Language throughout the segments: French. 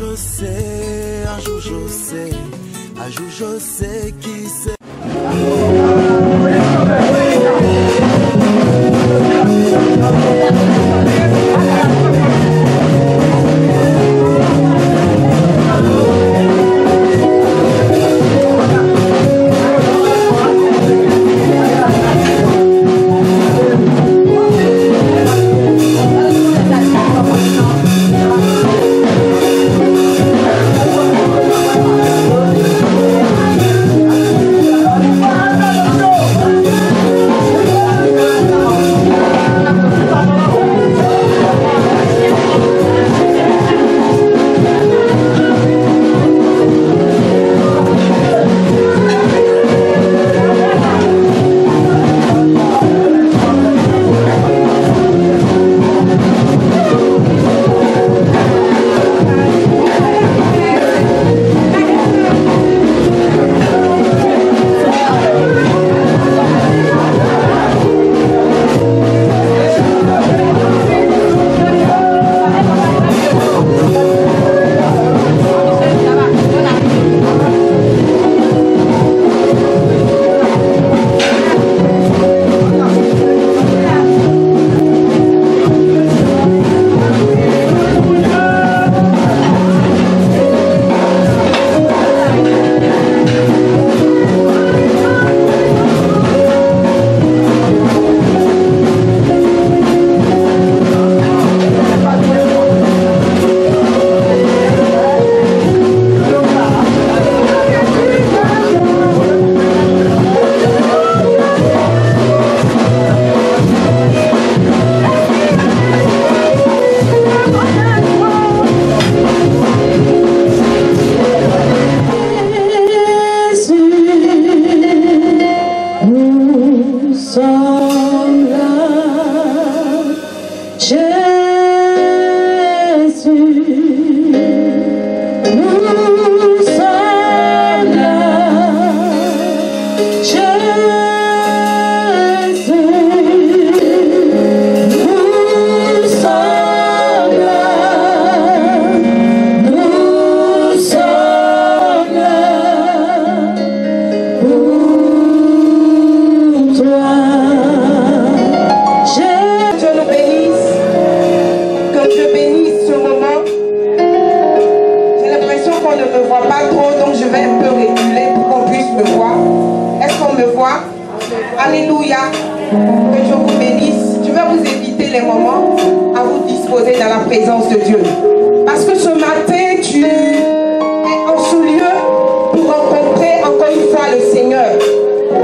je sais, un jour je sais, un jour je sais qui c'est. Alléluia. Que Dieu vous bénisse. Je vais vous éviter les moments à vous disposer dans la présence de Dieu. Parce que ce matin, tu es en ce lieu pour rencontrer encore une fois le Seigneur.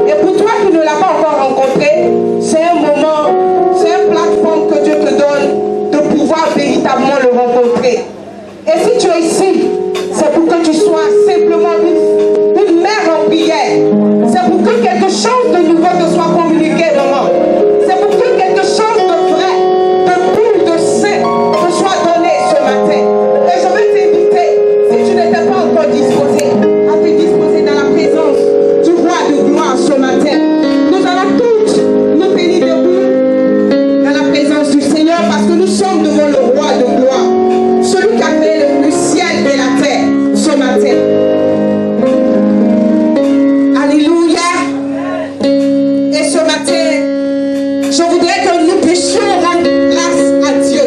Et pour toi qui ne l'as pas encore rencontré, c'est un moment, c'est une plateforme que Dieu te donne de pouvoir véritablement le rencontrer. Et si tu es ici, c'est pour que tu sois simplement une mère en prière. C'est pour que quelque chose de nouveau te soit communiqué, maman. C'est pour que quelque chose de vrai, de pur, de saint te soit donné ce matin. Et je veux t'inviter, si tu n'étais pas encore disposé, à te disposer dans la présence du roi de gloire ce matin. Nous allons toutes nous tenir debout dans la présence du Seigneur parce que nous sommes devant le roi de gloire. Celui qui a fait le ciel et la terre ce matin. Alléluia. Et ce matin, je voudrais que nous puissions rendre grâce à Dieu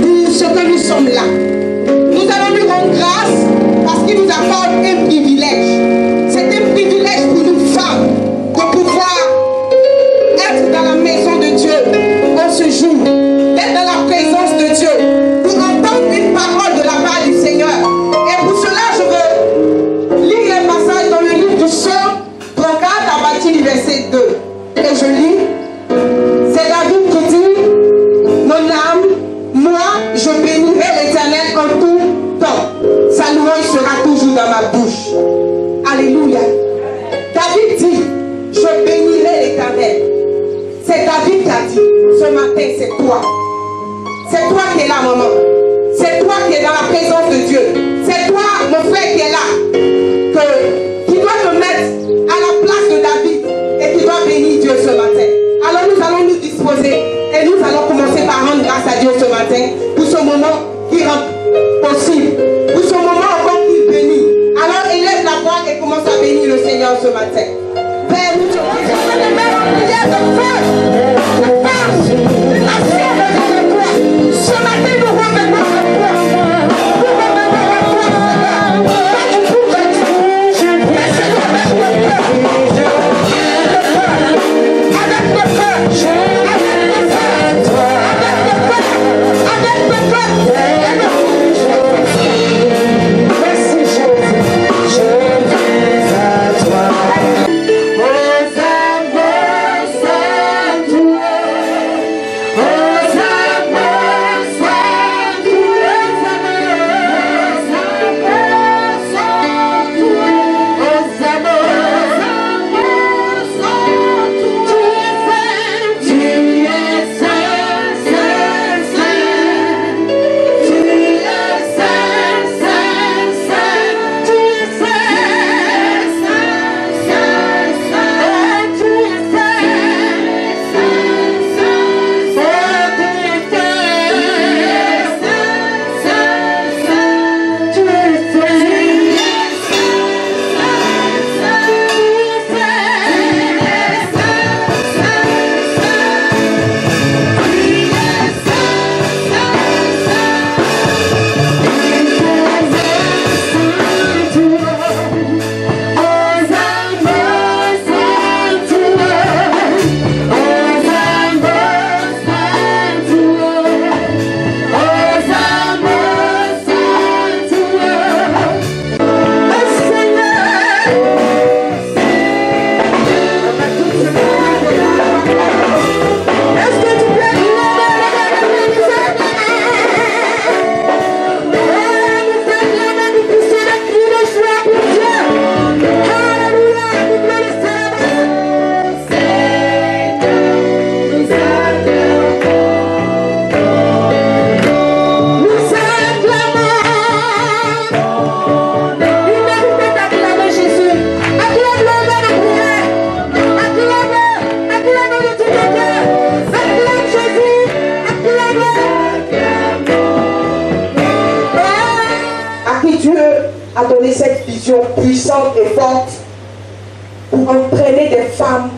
pour ce que nous sommes là. Nous allons lui rendre grâce parce qu'il nous accorde un privilège. C'est un privilège pour nous femmes de pouvoir être dans la maison de Dieu en ce jour, d'être dans la présence de Dieu, pour entendre une parole de la part du Seigneur. Et pour cela, je veux lire un passage dans le livre du Psaume 34 à partir du verset 2. Et je lis, c'est David qui dit, mon âme, moi, je bénirai l'Éternel en tout temps. Sa louange sera toujours dans ma bouche. Alléluia. David dit, je bénirai l'Éternel. C'est David qui a dit, ce matin, c'est toi. C'est toi qui es là, maman. C'est toi qui es dans la présence de Dieu. C'est toi, mon frère, qui est là. Qui doit te mettre à la place de David et qui doit bénir Dieu ce matin. Alors nous allons nous disposer et nous allons commencer par rendre grâce à Dieu ce matin pour ce moment qui rend possible. Pour ce a donné cette vision puissante et forte pour entraîner des femmes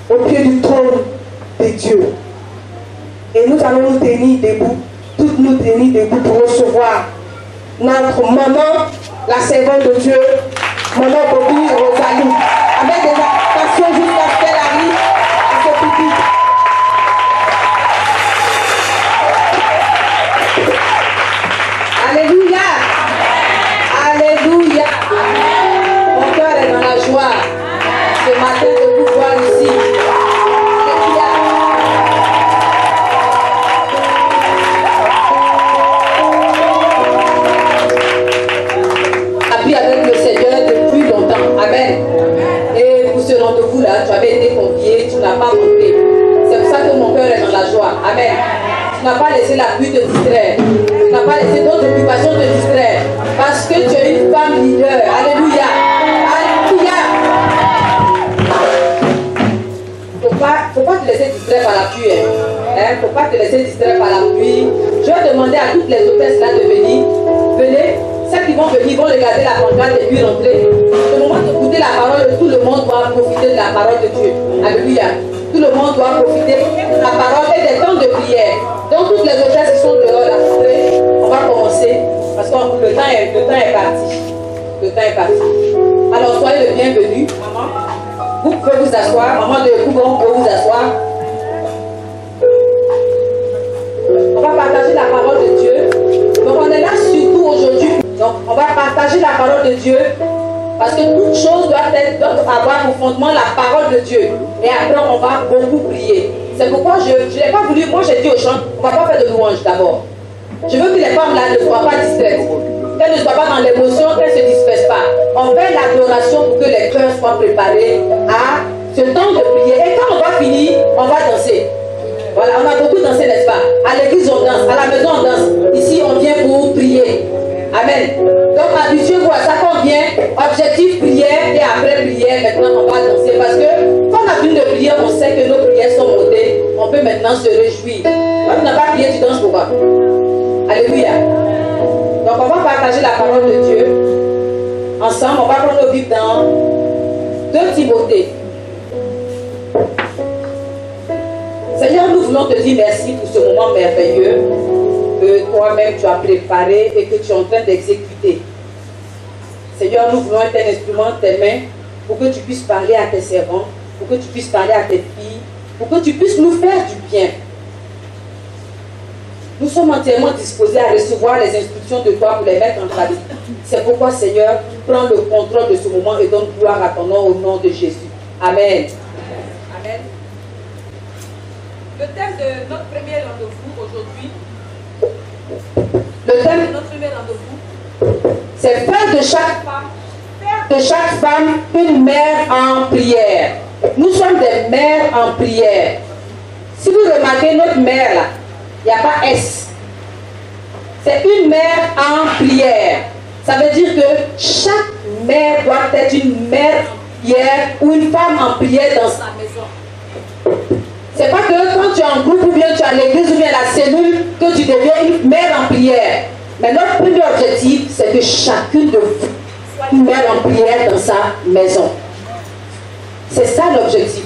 au pied du trône de Dieu. Et nous allons nous tenir debout, toutes nous tenir debout pour recevoir notre maman, la servante de Dieu, maman Bobby Rosalie, avec des actions jusqu'à ce qu'elle arrive à ce public. Alléluia. Alléluia. Mon cœur est dans la joie ce matin de vous voir ici. Alléluia. Appris avec le Seigneur depuis longtemps. Amen. Et pour ce rendez-vous là, tu avais été convié, tu n'as pas manqué. C'est pour ça que mon cœur est dans la joie. Amen. Tu n'as pas laissé la pluie te distraire. Tu n'as pas laissé d'autres occupations te distraire. Parce que tu es une femme leader. Alléluia. Alléluia. Faut pas te laisser distraire par la pluie. Faut pas te laisser distraire par la pluie. Je vais demander à toutes les hôtesses là de venir. Venez. Celles qui vont venir vont regarder la pancarte et puis rentrer. Au moment d'écouter la parole, tout le monde doit profiter de la parole de Dieu. Alléluia. Tout le monde doit profiter de la parole et des temps de prière. Donc toutes les hôtesses qui sont dehors là, on va commencer parce que le temps est parti. Le temps est parti. Alors soyez le bienvenu, maman. Vous pouvez vous asseoir. Maman de Cougon, vous pouvez vous asseoir. On va partager la parole de Dieu. Donc on est là surtout aujourd'hui. Donc on va partager la parole de Dieu. Parce que toute chose doit avoir au fondement la parole de Dieu. Et après, on va beaucoup prier. C'est pourquoi je n'ai pas voulu, moi j'ai dit aux chants, on ne va pas faire de louange d'abord. Je veux que les femmes là ne soient pas distraites. Qu'elles ne soient pas dans l'émotion, qu'elles ne se dispersent pas. On fait l'adoration pour que les cœurs soient préparés à ce temps de prière. Et quand on va finir, on va danser. Voilà, on a beaucoup dansé, n'est-ce pas? À l'église, on danse. À la maison, on danse. Ici, on vient pour prier. Amen. Donc habituez-vous à ça qu'on vient, objectif prière et après prière, maintenant on va danser. Parce que quand on a fini de prière, on sait que nos prières sont montées, on peut maintenant se réjouir. Quand tu n'as pas prié, tu danses pourquoi? Alléluia. Donc on va partager la parole de Dieu. Ensemble, on va prendre nos Bibles dans 2 Timothée. Seigneur, nous voulons te dire merci pour ce moment merveilleux que toi-même tu as préparé et que tu es en train d'exécuter. Seigneur, nous voulons être un instrument de tes mains pour que tu puisses parler à tes servants, pour que tu puisses parler à tes filles, pour que tu puisses nous faire du bien. Nous sommes entièrement disposés à recevoir les instructions de toi pour les mettre en pratique. C'est pourquoi, Seigneur, prends le contrôle de ce moment et donne gloire à ton nom au nom de Jésus. Amen. Amen. Le thème de notre premier rendez-vous aujourd'hui, le thème de notre premier rendez-vous, c'est faire de chaque femme une mère en prière. Nous sommes des mères en prière. Si vous remarquez notre mère là, il n'y a pas S. C'est une mère en prière. Ça veut dire que chaque mère doit être une mère en prière ou une femme en prière dans sa maison. C'est pas que quand tu es en groupe ou bien tu es à l'église ou bien à la cellule que tu deviens une mère en prière. Mais notre premier objectif, c'est que chacune de vous soit une mère en prière dans sa maison. C'est ça l'objectif.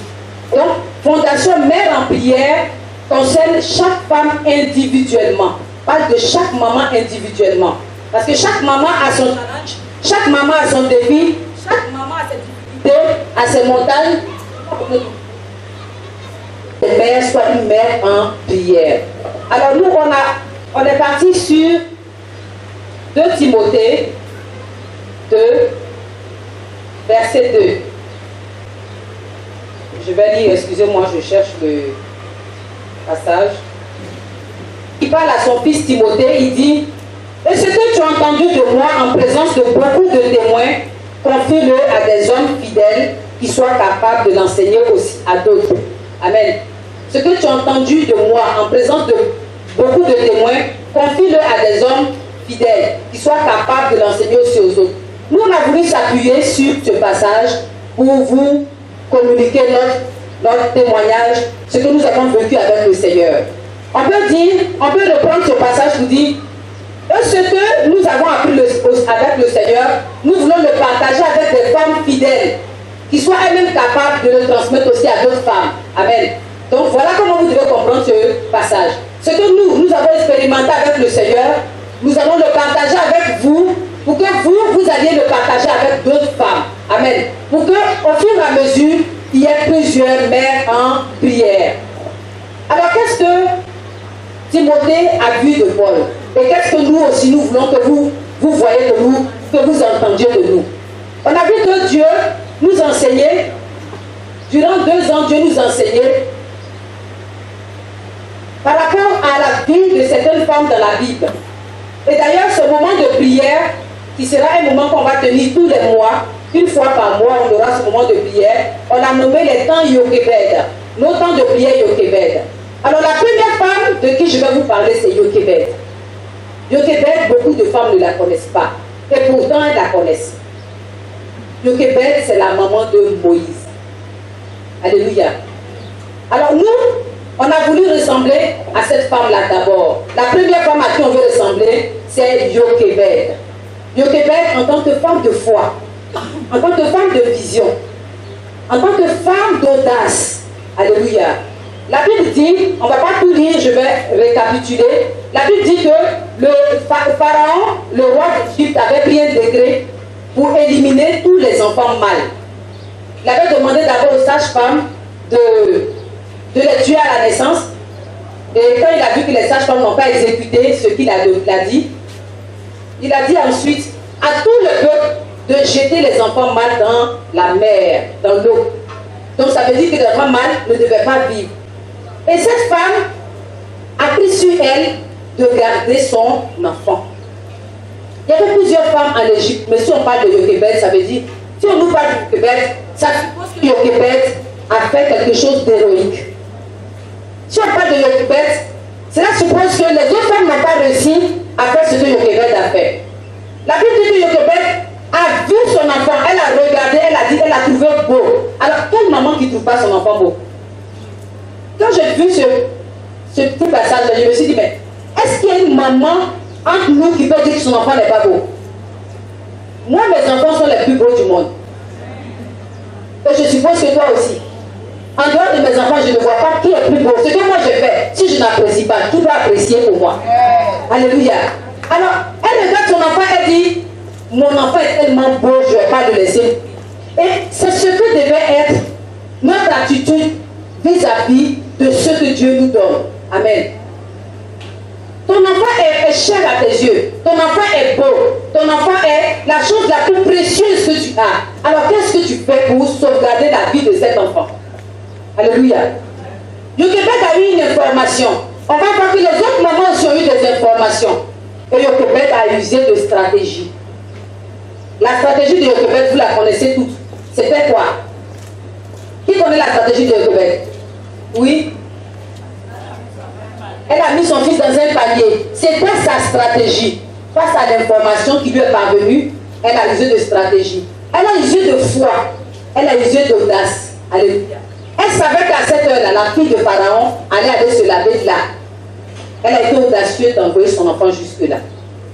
Donc, Fondation Mère en prière concerne chaque femme individuellement. Parle de chaque maman individuellement. Parce que chaque maman a son challenge, chaque maman a son défi, chaque maman a ses difficultés, a ses montagnes. Les mères soient une mère en prière. Alors nous, on est parti sur 2 Timothée 2, verset 2. Je vais lire, excusez-moi, je cherche le passage. Il parle à son fils Timothée, il dit: et ce que tu as entendu de moi en présence de beaucoup de témoins, confie-le à des hommes fidèles qui soient capables de l'enseigner aussi à d'autres. Amen. Ce que tu as entendu de moi en présence de beaucoup de témoins, confie-le à des hommes fidèles qui soient capables de l'enseigner aussi aux autres. Nous, on a voulu s'appuyer sur ce passage pour vous communiquer notre témoignage, ce que nous avons vécu avec le Seigneur. On peut reprendre ce passage pour dire: ce que nous avons appris avec le nous voulons le partager avec des femmes fidèles, qui soient elles-mêmes capables de le transmettre aussi à d'autres femmes. Amen. Donc voilà comment vous devez comprendre ce passage. Ce que nous avons expérimenté avec le Seigneur, nous allons le partager avec vous, pour que vous alliez le partager avec d'autres femmes. Amen. Pour que, au fur et à mesure, il y ait plusieurs mères en prière. Alors, qu'est-ce que Timothée a vu de Paul? Et qu'est-ce que nous aussi, nous voulons que vous voyez de nous, que vous entendiez de nous? On a vu que Dieu nous enseignait, durant 2 ans, Dieu nous enseignait par rapport à la vie de certaines femmes dans la Bible. Et d'ailleurs, ce moment de prière, qui sera un moment qu'on va tenir tous les mois, une fois par mois, on aura ce moment de prière. On a nommé les temps Yokebed, nos temps de prière Yokebed. Alors la première femme de qui je vais vous parler, c'est Yokebed. Yokebed, beaucoup de femmes ne la connaissent pas. Et pourtant, elles la connaissent. Yokebed, c'est la maman de Moïse. Alléluia. Alors nous, on a voulu ressembler à cette femme-là d'abord. La première femme à qui on veut ressembler, c'est Yokebed. Yokebed en tant que femme de foi, en tant que femme de vision, en tant que femme d'audace. Alléluia. La Bible dit, on ne va pas tout lire, je vais récapituler. La Bible dit que le pharaon, le roi d'Égypte, avait pris un décret pour éliminer tous les enfants mâles. Il avait demandé d'abord aux sages-femmes de les tuer à la naissance. Et quand il a vu que les sages-femmes n'ont pas exécuté ce qu'il a dit, il a dit ensuite à tout le peuple de jeter les enfants mâles dans la mer, dans l'eau. Donc ça veut dire que les enfants mâles ne devaient pas vivre. Et cette femme a pris sur elle de garder son enfant. Il y avait plusieurs femmes en Égypte, mais si on parle de Yokebed, ça veut dire, si on nous parle de Yokebed, ça suppose que Yokebed a fait quelque chose d'héroïque. Si on parle de Yokebed, cela suppose que les autres femmes n'ont pas réussi à faire ce que Yokebed a fait. La Bible dit que Yokebed a vu son enfant, elle a regardé, elle a dit, elle a trouvé beau. Alors, quelle maman qui ne trouve pas son enfant beau? Quand j'ai vu ce petit passage, je me suis dit, mais est-ce qu'il y a une maman entre nous qui peut dire que son enfant n'est pas beau? Moi, mes enfants sont les plus beaux du monde. Et je suppose que toi aussi. En dehors de mes enfants, je ne vois pas qui est plus beau. Ce que moi je fais, si je n'apprécie pas, qui va apprécier pour moi? Alléluia. Alors, elle regarde son enfant, elle dit, mon enfant est tellement beau, je ne vais pas le laisser. Et c'est ce que devait être notre attitude vis-à-vis de ce que Dieu nous donne. Amen. Ton enfant est cher à tes yeux. Ton enfant est beau. Ton enfant est la chose la plus précieuse que tu as. Alors qu'est-ce que tu fais pour sauvegarder la vie de cet enfant? Alléluia. Yokebed a eu une information. On va voir que les autres mamans aussi ont eu des informations. Et Yokebed a usé de stratégie. La stratégie de Yokebed, vous la connaissez toutes. C'était quoi? Qui connaît la stratégie de Yokebed? Oui. Elle a mis son fils dans un panier. C'était sa stratégie. Face à l'information qui lui est parvenue, elle a usé de stratégie. Elle a usé de foi. Elle a usé d'audace. Alléluia. Elle savait qu'à cette heure-là, la fille de Pharaon allait aller se laver là. Elle a été audacieuse d'envoyer son enfant jusque-là.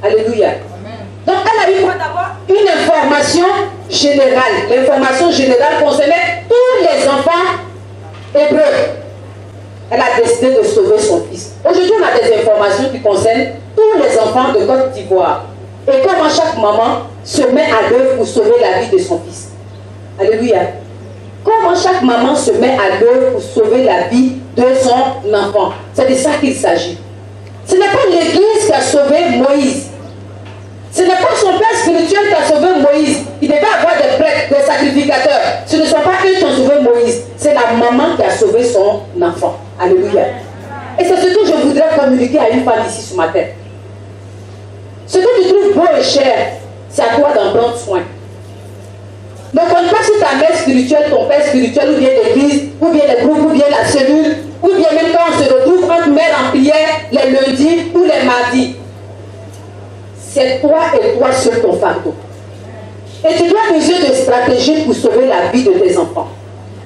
Alléluia. Donc elle a eu d'abord une information générale. L'information générale concernait tous les enfants hébreux. Elle a décidé de sauver son fils. Aujourd'hui, on a des informations qui concernent tous les enfants de Côte d'Ivoire. Et comment chaque maman se met à l'œuvre pour sauver la vie de son fils. Alléluia. Comment chaque maman se met à l'œuvre pour sauver la vie de son enfant. C'est de ça qu'il s'agit. Ce n'est pas l'Église qui a sauvé Moïse. Ce n'est pas son père spirituel qui a sauvé Moïse. Il devait avoir des prêtres, des sacrificateurs. Ce ne sont pas eux qui ont sauvé Moïse. C'est la maman qui a sauvé son enfant. Alléluia. Et c'est ce que je voudrais communiquer à une femme ici ce matin. Ce que tu trouves beau et cher, c'est à toi d'en prendre soin. Ne compte pas sur ta mère spirituelle, ton père spirituel, ou bien l'église, ou bien les groupes, ou bien la cellule, ou bien même quand on se retrouve entre mères en prière les lundis ou les mardis. C'est toi et toi sur ton fardeau. Et tu dois user de stratégies pour sauver la vie de tes enfants.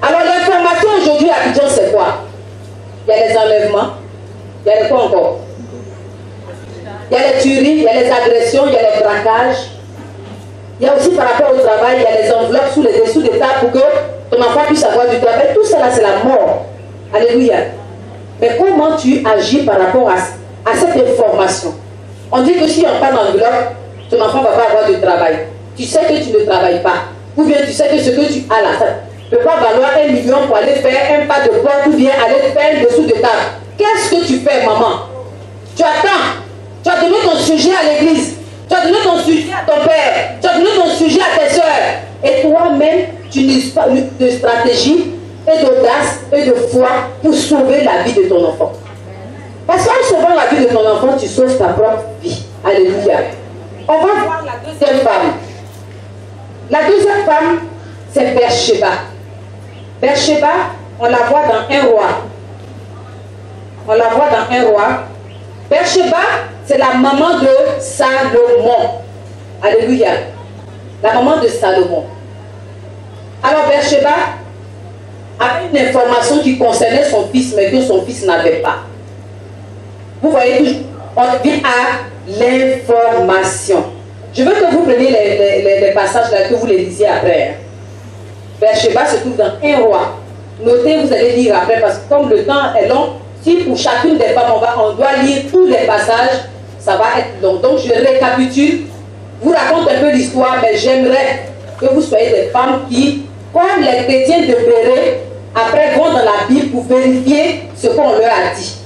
Alors l'information aujourd'hui à Abidjan, c'est quoi? Il y a les enlèvements, il y a les quoi encore? Il y a les tueries, il y a les agressions, il y a les braquages. Il y a aussi par rapport au travail, il y a les enveloppes sous les dessous des tables pour que ton enfant puisse avoir du travail. Tout ça là, c'est la mort. Alléluia. Mais comment tu agis par rapport à cette information? On dit que si on parle d'enveloppe, ton enfant ne va pas avoir de travail. Tu sais que tu ne travailles pas. Ou bien tu sais que ce que tu as là, ça ne peut pas valoir 1 million pour aller faire un pas de porte ou bien aller faire un dessous de table. Qu'est-ce que tu fais, maman? Tu attends. Tu as donné ton sujet à l'église. Tu as donné ton sujet à ton père. Tu as donné ton sujet à tes soeurs. Et toi-même, tu n'utilises pas de stratégie et d'audace et de foi pour sauver la vie de ton enfant. Parce qu'en sauvant la vie de ton enfant, tu sauves ta propre vie. Alléluia. On va voir la deuxième femme. La deuxième femme, c'est Bersheba. Bersheba, on la voit dans un roi. On la voit dans un roi. Bersheba, c'est la maman de Salomon. Alléluia. La maman de Salomon. Alors Bersheba avait une information qui concernait son fils, mais que son fils n'avait pas. Vous voyez, on vient à l'information. Je veux que vous preniez les passages là, que vous les lisiez après. Bersheba se trouve dans un roi. Notez, vous allez lire après, parce que comme le temps est long, si pour chacune des femmes, on doit lire tous les passages, ça va être long. Donc je récapitule, vous raconte un peu l'histoire, mais j'aimerais que vous soyez des femmes qui, comme les chrétiens de Béret, après vont dans la Bible pour vérifier ce qu'on leur a dit.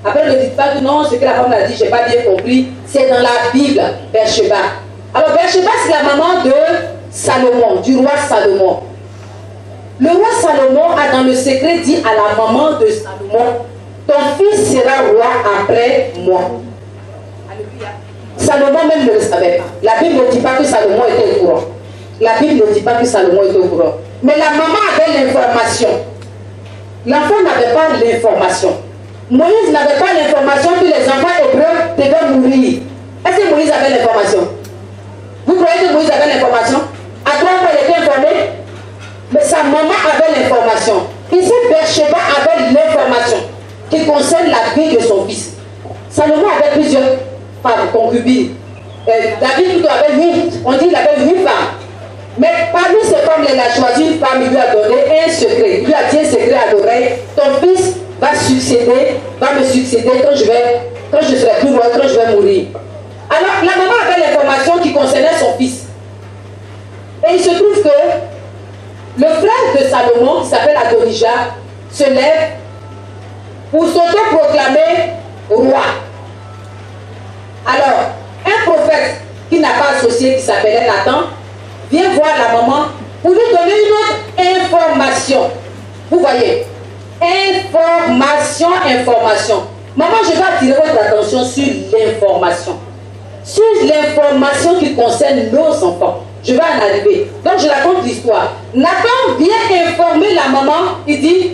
Après, ne dites pas que non, ce que la femme a dit, je n'ai pas bien compris. C'est dans la Bible, Bersheba. Alors, Bersheba, c'est la maman de Salomon, du roi Salomon. Le roi Salomon a dans le secret dit à la maman de Salomon, ton fils sera roi après moi. Alléluia. Salomon même ne le savait pas. La Bible ne dit pas que Salomon était au courant. La Bible ne dit pas que Salomon était au courant. Mais la maman avait l'information. L'enfant n'avait pas l'information. Moïse n'avait pas l'information que les enfants hébreux devaient mourir. Est-ce que Moïse avait l'information? Vous croyez que Moïse avait l'information? À quoi il était informé? Mais sa maman avait l'information. Ici, Bersheba avait l'information qui concerne la vie de son fils. Salomon avait plusieurs femmes, concubines. David plutôt avait 8. On dit qu'il avait 8 femmes. Mais parmi ces femmes, il a choisi une femme, il lui a donné un secret. Il lui a dit un secret à l'oreille. Ton fils va succéder, va me succéder quand je serai plus loin, quand je vais mourir. Alors, la maman avait l'information qui concernait son fils. Et il se trouve que le frère de Salomon, qui s'appelle Adonijah, se lève pour s'auto-proclamer roi. Alors, un prophète qui n'a pas associé, qui s'appelait Nathan, vient voir la maman pour lui donner une autre information. Vous voyez, information. Maman, je vais attirer votre attention sur l'information. Sur l'information qui concerne nos enfants. Je vais en arriver. Donc, je raconte l'histoire. Nathan vient informer la maman. Il dit,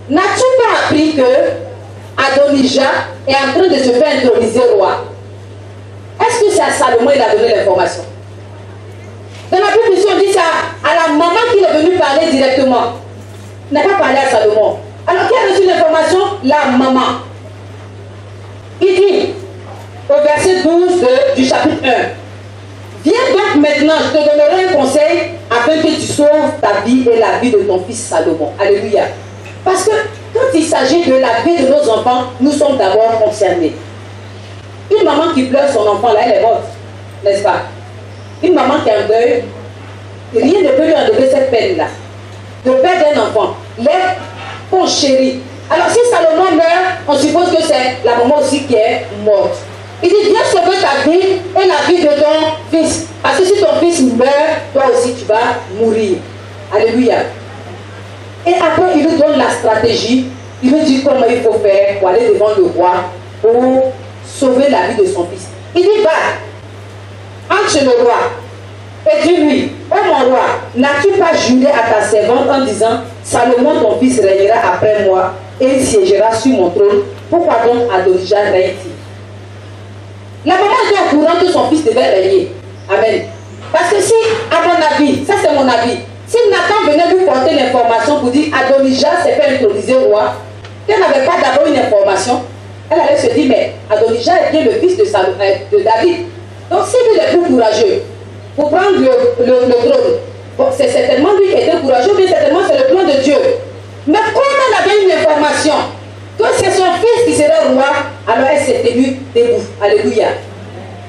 n'as-tu pas appris que Adonijah est en train de se faire introniser roi? Est-ce que c'est à Salomon qu'il a donné l'information? Dans la Bible, on dit ça à la maman qui est venue parler directement. Il n'a pas parlé à Salomon. Alors, qui a reçu l'information? La maman. Il dit, au verset 12 du chapitre 1, viens donc maintenant, je te donnerai un conseil afin que tu sauves ta vie et la vie de ton fils Salomon. Alléluia. Parce que quand il s'agit de la vie de nos enfants, nous sommes d'abord concernés. Une maman qui pleure son enfant, là, elle est morte. N'est-ce pas? Une maman qui a un deuil, rien ne peut lui enlever cette peine-là. De perdre un enfant. Lève ton chéri. Alors si Salomon meurt, on suppose que c'est la maman aussi qui est morte. Il dit, viens sauver ta vie et la vie de ton fils. Parce que si ton fils meurt, toi aussi tu vas mourir. Alléluia. Et après, il lui donne la stratégie. Il lui dit comment il faut faire pour aller devant le roi pour sauver la vie de son fils. Il dit, va, entre chez le roi et dis-lui, oh mon roi, n'as-tu pas juré à ta servante en disant, Salomon ton fils régnera après moi et il siégera sur mon trône? Pourquoi donc Adonijah règne-t-il? La maman était au courant que son fils devait régner. Amen. Parce que si, à mon avis, ça c'est mon avis, si Nathan venait lui porter l'information pour dire Adonijah s'est fait introniser roi, qu'elle n'avait pas d'abord une information, elle allait se dire, mais Adonijah est bien le fils de David. Donc s'il est plus courageux, pour prendre le trône. Bon, c'est certainement lui qui était courageux, mais certainement c'est le plan de Dieu. Mais comme elle avait une information que c'est son fils qui serait roi, alors elle s'est tenue debout. Alléluia.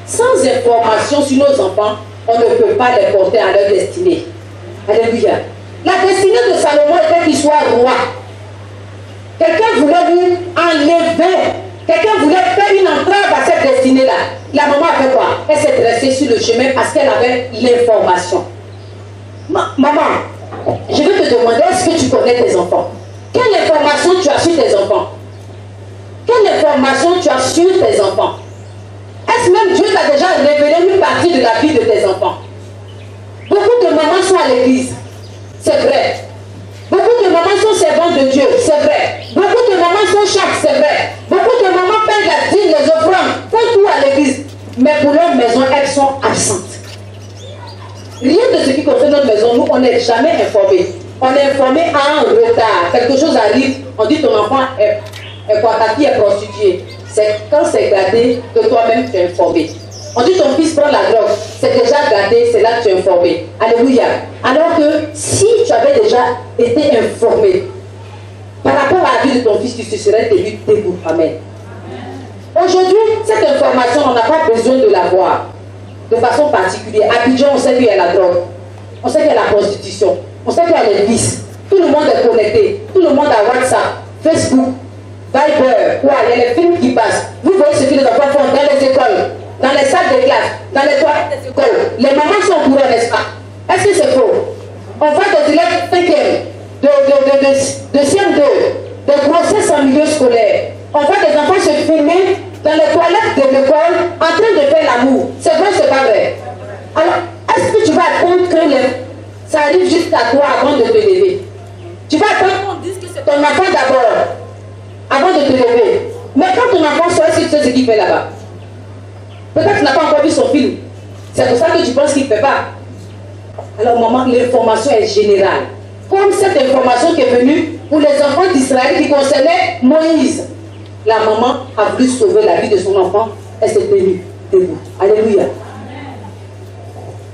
Sans information sur nos enfants, on ne peut pas les porter à leur destinée. Alléluia. La destinée de Salomon était qu'il soit roi. Quelqu'un voulait lui enlever, quelqu'un voulait faire une entrave à cette destinée-là. La maman a fait quoi? Elle s'est dressée sur le chemin parce qu'elle avait l'information. Maman, je vais te demander, est-ce que tu connais tes enfants? Quelle information tu as sur tes enfants? Quelle information tu as sur tes enfants? Est-ce même Dieu t'a déjà révélé une partie de la vie de tes enfants? Beaucoup de mamans sont à l'église, c'est vrai. Beaucoup de mamans sont servantes de Dieu, c'est vrai. Beaucoup de mamans sont chaques, c'est vrai. Beaucoup de mamans payent la dîme, les offrandes, font tout à l'église. Mais pour leur maison, elles sont absentes. Rien de ce qui concerne notre maison, nous, on n'est jamais informés. On est informé en retard. Quelque chose arrive, on dit ton enfant est quoi, ta fille est prostituée. C'est quand c'est gâté que toi-même tu es informé. On dit ton fils prend la drogue, c'est déjà gâté, c'est là que tu es informé. Alléluia. Alors que si tu avais déjà été informé par rapport à la vie de ton fils, tu te serais tenu debout. Amen. Aujourd'hui, cette information, on n'a pas besoin de la voir de façon particulière. À Abidjan, on sait qu'il y a la drogue, on sait qu'il y a la prostitution, on sait qu'il y a les vices. Tout le monde est connecté, tout le monde a WhatsApp, Facebook, Viber, quoi, il y a les films qui passent. Vous voyez ce que les enfants font dans les écoles, dans les salles de classe, dans les toilettes des écoles. Les mamans sont au courant, n'est-ce pas? Est-ce que c'est faux? On voit des élèves 5e, de CM2, de grossesse en milieu scolaire. On voit des enfants se filmer dans les toilettes de l'école en train de faire l'amour. C'est vrai ou c'est pas vrai? Alors, est-ce que tu vas attendre que ça arrive jusqu'à toi avant de te lever? Tu vas attendre qu'on dise que c'est ton enfant d'abord, avant de te lever. Mais quand ton enfant sort, tu sais ce qu'il fait là-bas. Peut-être que tu n'as pas encore vu son film. C'est pour ça que tu penses qu'il ne fait pas. Alors, maman, l'information est générale. Comme cette information qui est venue pour les enfants d'Israël qui concernait Moïse. La maman a voulu sauver la vie de son enfant. Elle s'est tenue debout. Alléluia.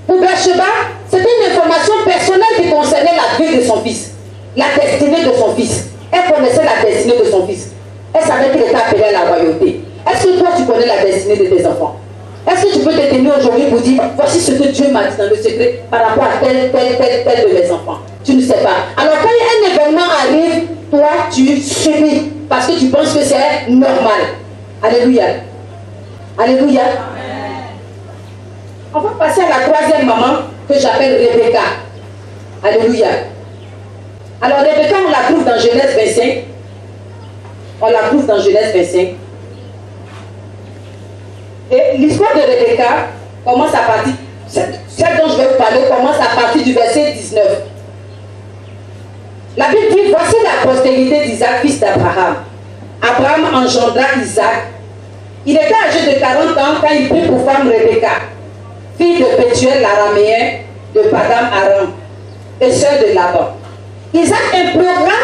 Pour Bathsheba, c'était une information personnelle qui concernait la vie de son fils. La destinée de son fils. Elle connaissait la destinée de son fils. Elle savait qu'il était appelé à la royauté. Est-ce que toi, tu connais la destinée de tes enfants? Est-ce que tu peux te tenir aujourd'hui pour dire, voici ce que Dieu m'a dit dans le secret par rapport à tel de mes enfants? Tu ne sais pas. Alors quand un événement arrive, toi, tu subis parce que tu penses que c'est normal. Alléluia. Alléluia. On va passer à la troisième maman que j'appelle Rebecca. Alléluia. Alors Rebecca, on la trouve dans Genèse 25. On la trouve dans Genèse 25. Et l'histoire de Rebecca commence à partir, celle dont je vais vous parler commence à partir du verset 19. La Bible dit, voici la postérité d'Isaac, fils d'Abraham. Abraham engendra Isaac. Il était âgé de 40 ans quand il prit pour femme Rebecca, fille de Pétuel l'araméen de Padam Aram, et sœur de Laban. Isaac implora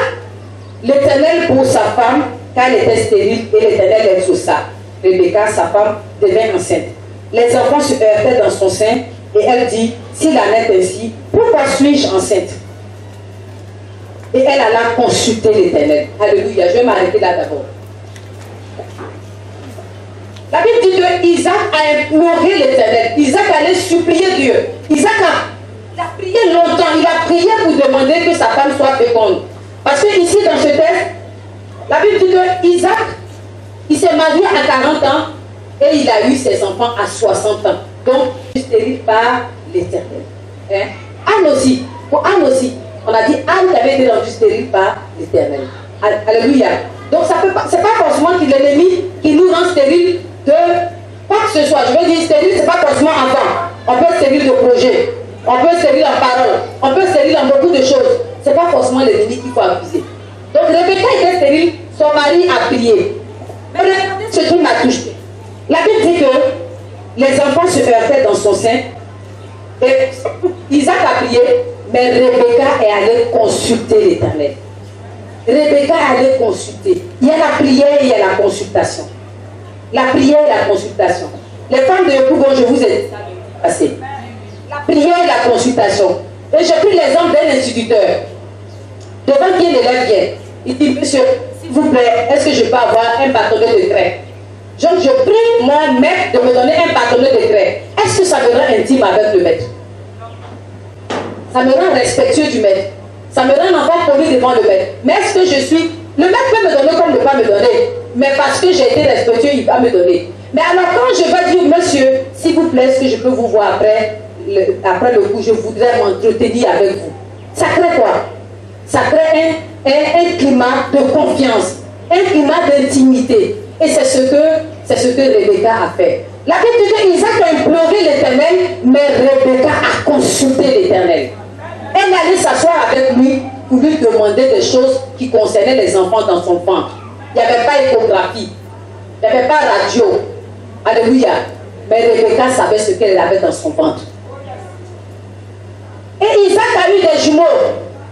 l'Éternel pour sa femme, car elle était stérile, et l'Éternel l'exauça. Rebecca, sa femme, devint enceinte. Les enfants se heurtaient dans son sein, et elle dit, s'il en est ainsi, pourquoi suis-je enceinte? Et elle alla consulter l'Éternel. Alléluia, je vais m'arrêter là d'abord. La Bible dit que Isaac a imploré l'Éternel. Isaac allait supplier Dieu. Isaac a prié longtemps. Il a prié pour demander que sa femme soit féconde. Parce que ici, dans ce texte, la Bible dit que Isaac, il s'est marié à 40 ans et il a eu ses enfants à 60 ans. Donc, stérile par l'Éternel. Hein? Anne aussi. Pour Anne aussi. On a dit Anne qui avait été rendue stérile par l'Éternel. Alléluia. Donc, ce n'est pas forcément qu'il est l'ennemi qui nous rend stérile de quoi que ce soit. Je veux dire, stérile, ce n'est pas forcément enfant. On peut être stérile de projet. On peut être stérile en parole. On peut être stérile en beaucoup de choses. Ce n'est pas forcément l'ennemi qu'il faut accuser. Donc, Rebecca était stérile. Son mari a prié. Mais regardez ce qui m'a touché. La Bible dit que les enfants se heurtaient dans son sein. Et Isaac a prié. Mais Rebecca est allée consulter l'Éternel. Rebecca est allée consulter. Il y a la prière et il y a la consultation. La prière et la consultation. Les femmes de Yopougon, je vous ai passé. La prière et la consultation. Et j'ai pris l'exemple d'un instituteur. Devant qui l'élève vient. Il dit, monsieur, s'il vous plaît, est-ce que je peux avoir un bâtonnet de craie? Donc je prie mon maître de me donner un bâtonnet de craie. Est-ce que ça me rend intime avec le maître? Ça me rend respectueux du maître. Ça me rend enfant poli devant le maître. Mais est-ce que je suis... Le maître peut me donner comme ne pas me donner. Mais parce que j'ai été respectueux, il va me donner. Mais alors quand je vais dire, monsieur, s'il vous plaît, est-ce que je peux vous voir après le coup, je voudrais m'entretenir avec vous. Ça crée quoi? Ça crée un climat de confiance, un climat d'intimité. Et c'est ce que Rebecca a fait. La Bible dit qu'Isaac a imploré l'Éternel, mais Rebecca a consulté l'Éternel. Elle allait s'asseoir avec lui pour lui demander des choses qui concernaient les enfants dans son ventre. Il n'y avait pas échographie, il n'y avait pas radio. Alléluia. Mais Rebecca savait ce qu'elle avait dans son ventre. Et Isaac a eu des jumeaux,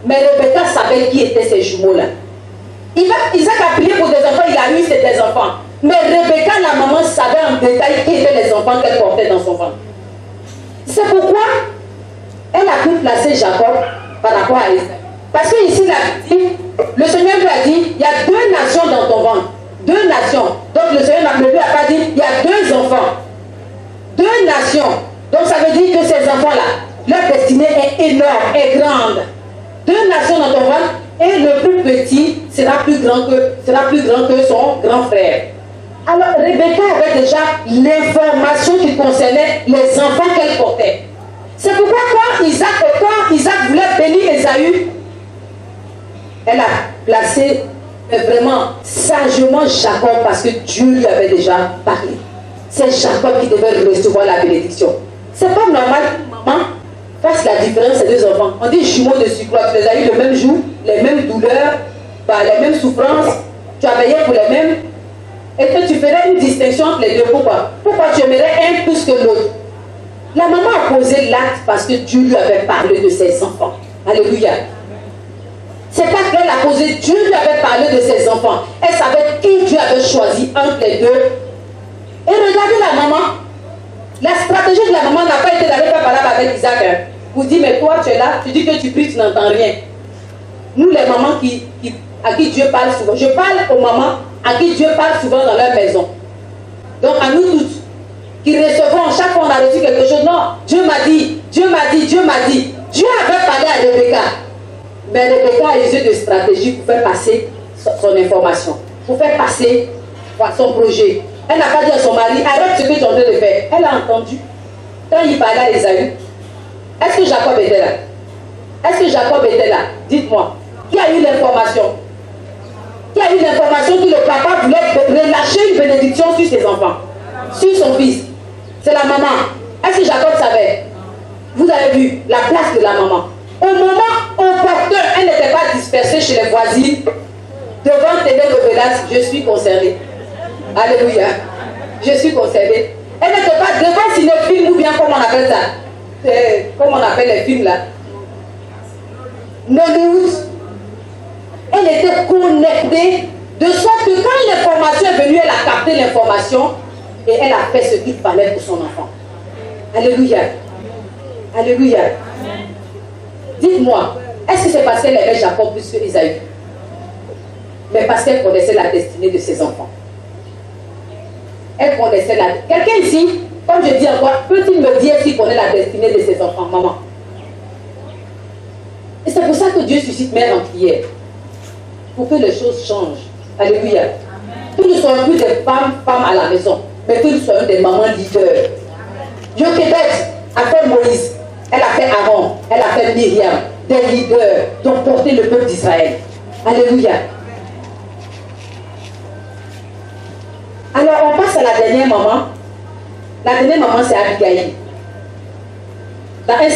mais Rebecca savait qui étaient ces jumeaux-là. Isaac a prié pour des enfants, il a eu des enfants. Mais Rebecca, la maman, savait en détail qui étaient les enfants qu'elle portait dans son ventre. C'est pourquoi elle a pu placer Jacob par rapport à Isaac. Parce que ici, le Seigneur lui a dit, il y a 2 nations dans ton ventre. 2 nations. Donc le Seigneur ne lui a pas dit, il y a 2 enfants. 2 nations. Donc ça veut dire que ces enfants-là, leur destinée est énorme, est grande. 2 nations dans ton ventre, et le plus petit sera plus grand que son grand frère. Alors Rebecca avait déjà l'information qui concernait les enfants qu'elle portait. C'est pourquoi quand Isaac voulait bénir Ésaü, elle a placé vraiment sagement Jacob parce que Dieu lui avait déjà parlé. C'est Jacob qui devait recevoir la bénédiction. C'est pas normal que maman fasse la différence ces 2 enfants. On dit jumeaux de sucre, tu les as eu le même jour, les mêmes douleurs, les mêmes souffrances, tu as veillé pour les mêmes. Et que tu ferais une distinction entre les 2. Pourquoi? Pourquoi tu aimerais un plus que l'autre? La maman a posé l'acte parce que Dieu lui avait parlé de ses enfants. Alléluia. C'est pas qu'elle a posé, Dieu lui avait parlé de ses enfants. Elle savait qui Dieu avait choisi entre les 2. Et regardez la maman. La stratégie de la maman n'a pas été d'aller faire parler avec Isaac. Hein. Vous dites, mais toi tu es là, tu dis que tu pries, tu n'entends rien. Nous les mamans à qui Dieu parle souvent, je parle aux mamans à qui Dieu parle souvent dans leur maison. Donc à nous toutes, qui recevons, chaque fois on a reçu quelque chose, non, Dieu m'a dit, Dieu m'a dit, Dieu m'a dit. Dieu avait parlé à Rebecca. Mais Rebecca a usé de stratégie pour faire passer son information, pour faire passer son projet. Elle n'a pas dit à son mari, arrête ce que tu es en train de faire. Elle a entendu. Quand il parlait à Ésaü, est-ce que Jacob était là? Est-ce que Jacob était là? Dites-moi. Qui a eu l'information? Qui a eu l'information que le papa voulait relâcher une bénédiction sur ses enfants, sur son fils? C'est la maman. Est-ce que Jacob savait? Vous avez vu la place de la maman. Au moment opportun, elle n'était pas dispersée chez les voisines. Devant Télé Novelas, je suis concernée. Alléluia. Je suis concernée. Elle n'était pas devant Cinéfilm ou bien comment on appelle ça. Comment on appelle les films là. Nollywood. Elle était connectée de sorte que quand l'information est venue, elle a capté l'information et elle a fait ce qu'il fallait pour son enfant. Alléluia. Alléluia. Dites-moi, est-ce que c'est parce qu'elle aimait Jacob plus que Ésaü? Mais parce qu'elle connaissait la destinée de ses enfants. Elle connaissait la... Quelqu'un ici, comme je dis encore, peut-il me dire s'il connaît la destinée de ses enfants, maman? Et c'est pour ça que Dieu suscite mère en prière. Pour que les choses changent. Alléluia. Que nous soyons plus des femmes à la maison, mais que nous soyons des mamans leaders. Jochebed a fait Moïse, elle a fait Aaron, elle a fait Myriam, des leaders qui ont porté le peuple d'Israël. Alléluia. Alors on passe à la dernière maman. La dernière maman c'est Abigail. Dans 1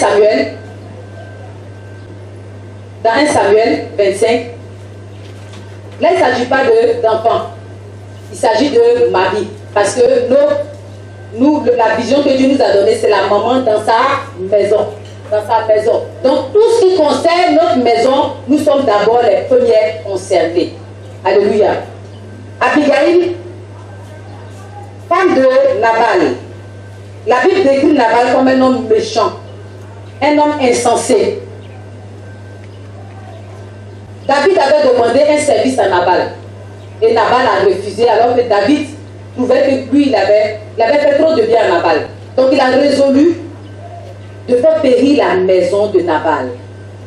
Samuel 25, là il ne s'agit pas d'enfants, il s'agit de mari. Parce que la vision que Dieu nous a donnée, c'est la maman dans sa maison. Dans sa maison. Donc tout ce qui concerne notre maison, nous sommes d'abord les premières concernées. Alléluia. Abigail, femme de Nabal. La Bible décrit Nabal comme un homme méchant. un homme insensé. David avait demandé un service à Nabal. Et Nabal a refusé alors que David trouvait que lui, il avait fait trop de bien à Nabal. Donc il a résolu de faire périr la maison de Nabal.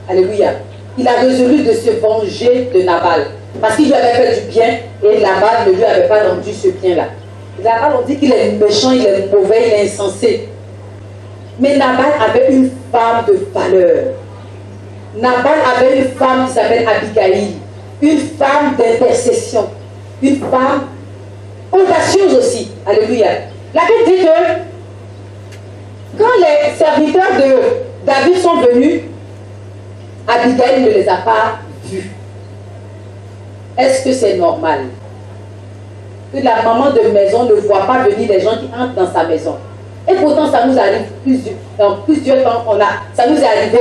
Alléluia. Il a résolu de se venger de Nabal. Parce qu'il lui avait fait du bien et Nabal ne lui avait pas rendu ce bien-là. Nabal, on dit qu'il est méchant, il est mauvais, il est insensé. Mais Nabal avait une femme de valeur. Nabal avait une femme qui s'appelle Abigail. Une femme d'intercession. Une femme audacieuse aussi. Alléluia. La Bible dit que quand les serviteurs de David sont venus, Abigail ne les a pas vus. Est-ce que c'est normal que la maman de maison ne voit pas venir les gens qui entrent dans sa maison? Et pourtant, ça nous arrive dans plusieurs temps, ça nous est arrivé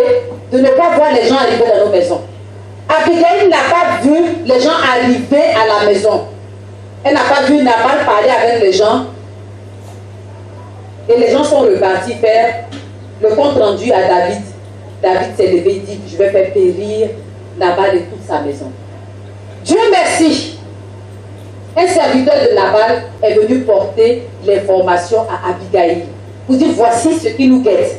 de ne pas voir les gens arriver dans nos maisons. Abigail n'a pas vu les gens arriver à la maison. Elle n'a pas vu Nabal parler avec les gens. Et les gens sont repartis faire le compte rendu à David. David s'est levé et dit, je vais faire périr Nabal et toute sa maison. Dieu merci. Un serviteur de Nabal est venu porter l'information à Abigail. Vous dites, voici ce qui nous guette.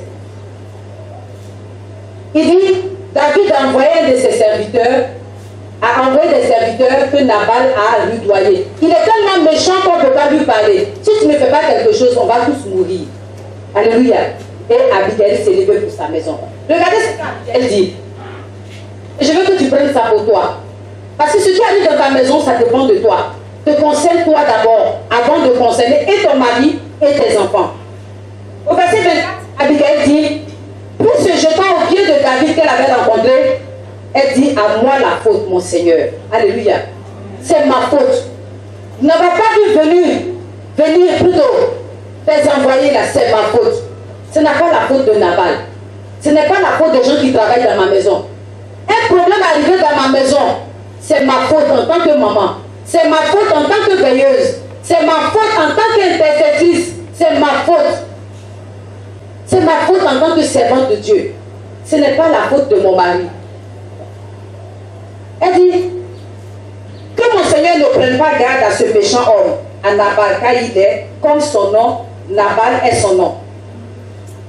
Il dit, David a envoyé un de ses serviteurs, a envoyé des serviteurs que Nabal a rudoyés. Il est tellement méchant qu'on ne peut pas lui parler. Si tu ne fais pas quelque chose, on va tous mourir. Alléluia. Et Abigail s'est levée pour sa maison. Regardez ce qu'elle dit. Je veux que tu prennes ça pour toi. Parce que ce qui arrive dans ta maison, ça dépend de toi. Te concerne toi d'abord, avant de concerner et ton mari et tes enfants. Au verset 24, Abigail dit, puis se jetant au pied de David qu'elle avait rencontré, elle dit, à moi la faute, mon Seigneur. Alléluia. C'est ma faute. Tu n'avais pas dû venir plutôt. Tes envoyés là, c'est ma faute. Ce n'est pas la faute de Nabal. Ce n'est pas la faute des gens qui travaillent dans ma maison. Un problème arrivé dans ma maison, c'est ma faute en tant que maman. C'est ma faute en tant que veilleuse. C'est ma faute en tant qu'intercessrice. C'est ma faute. C'est ma faute en tant que servante de Dieu. Ce n'est pas la faute de mon mari. Elle dit que mon Seigneur ne prenne pas garde à ce méchant homme, à Nabal, car il est comme son nom, Nabal est son nom.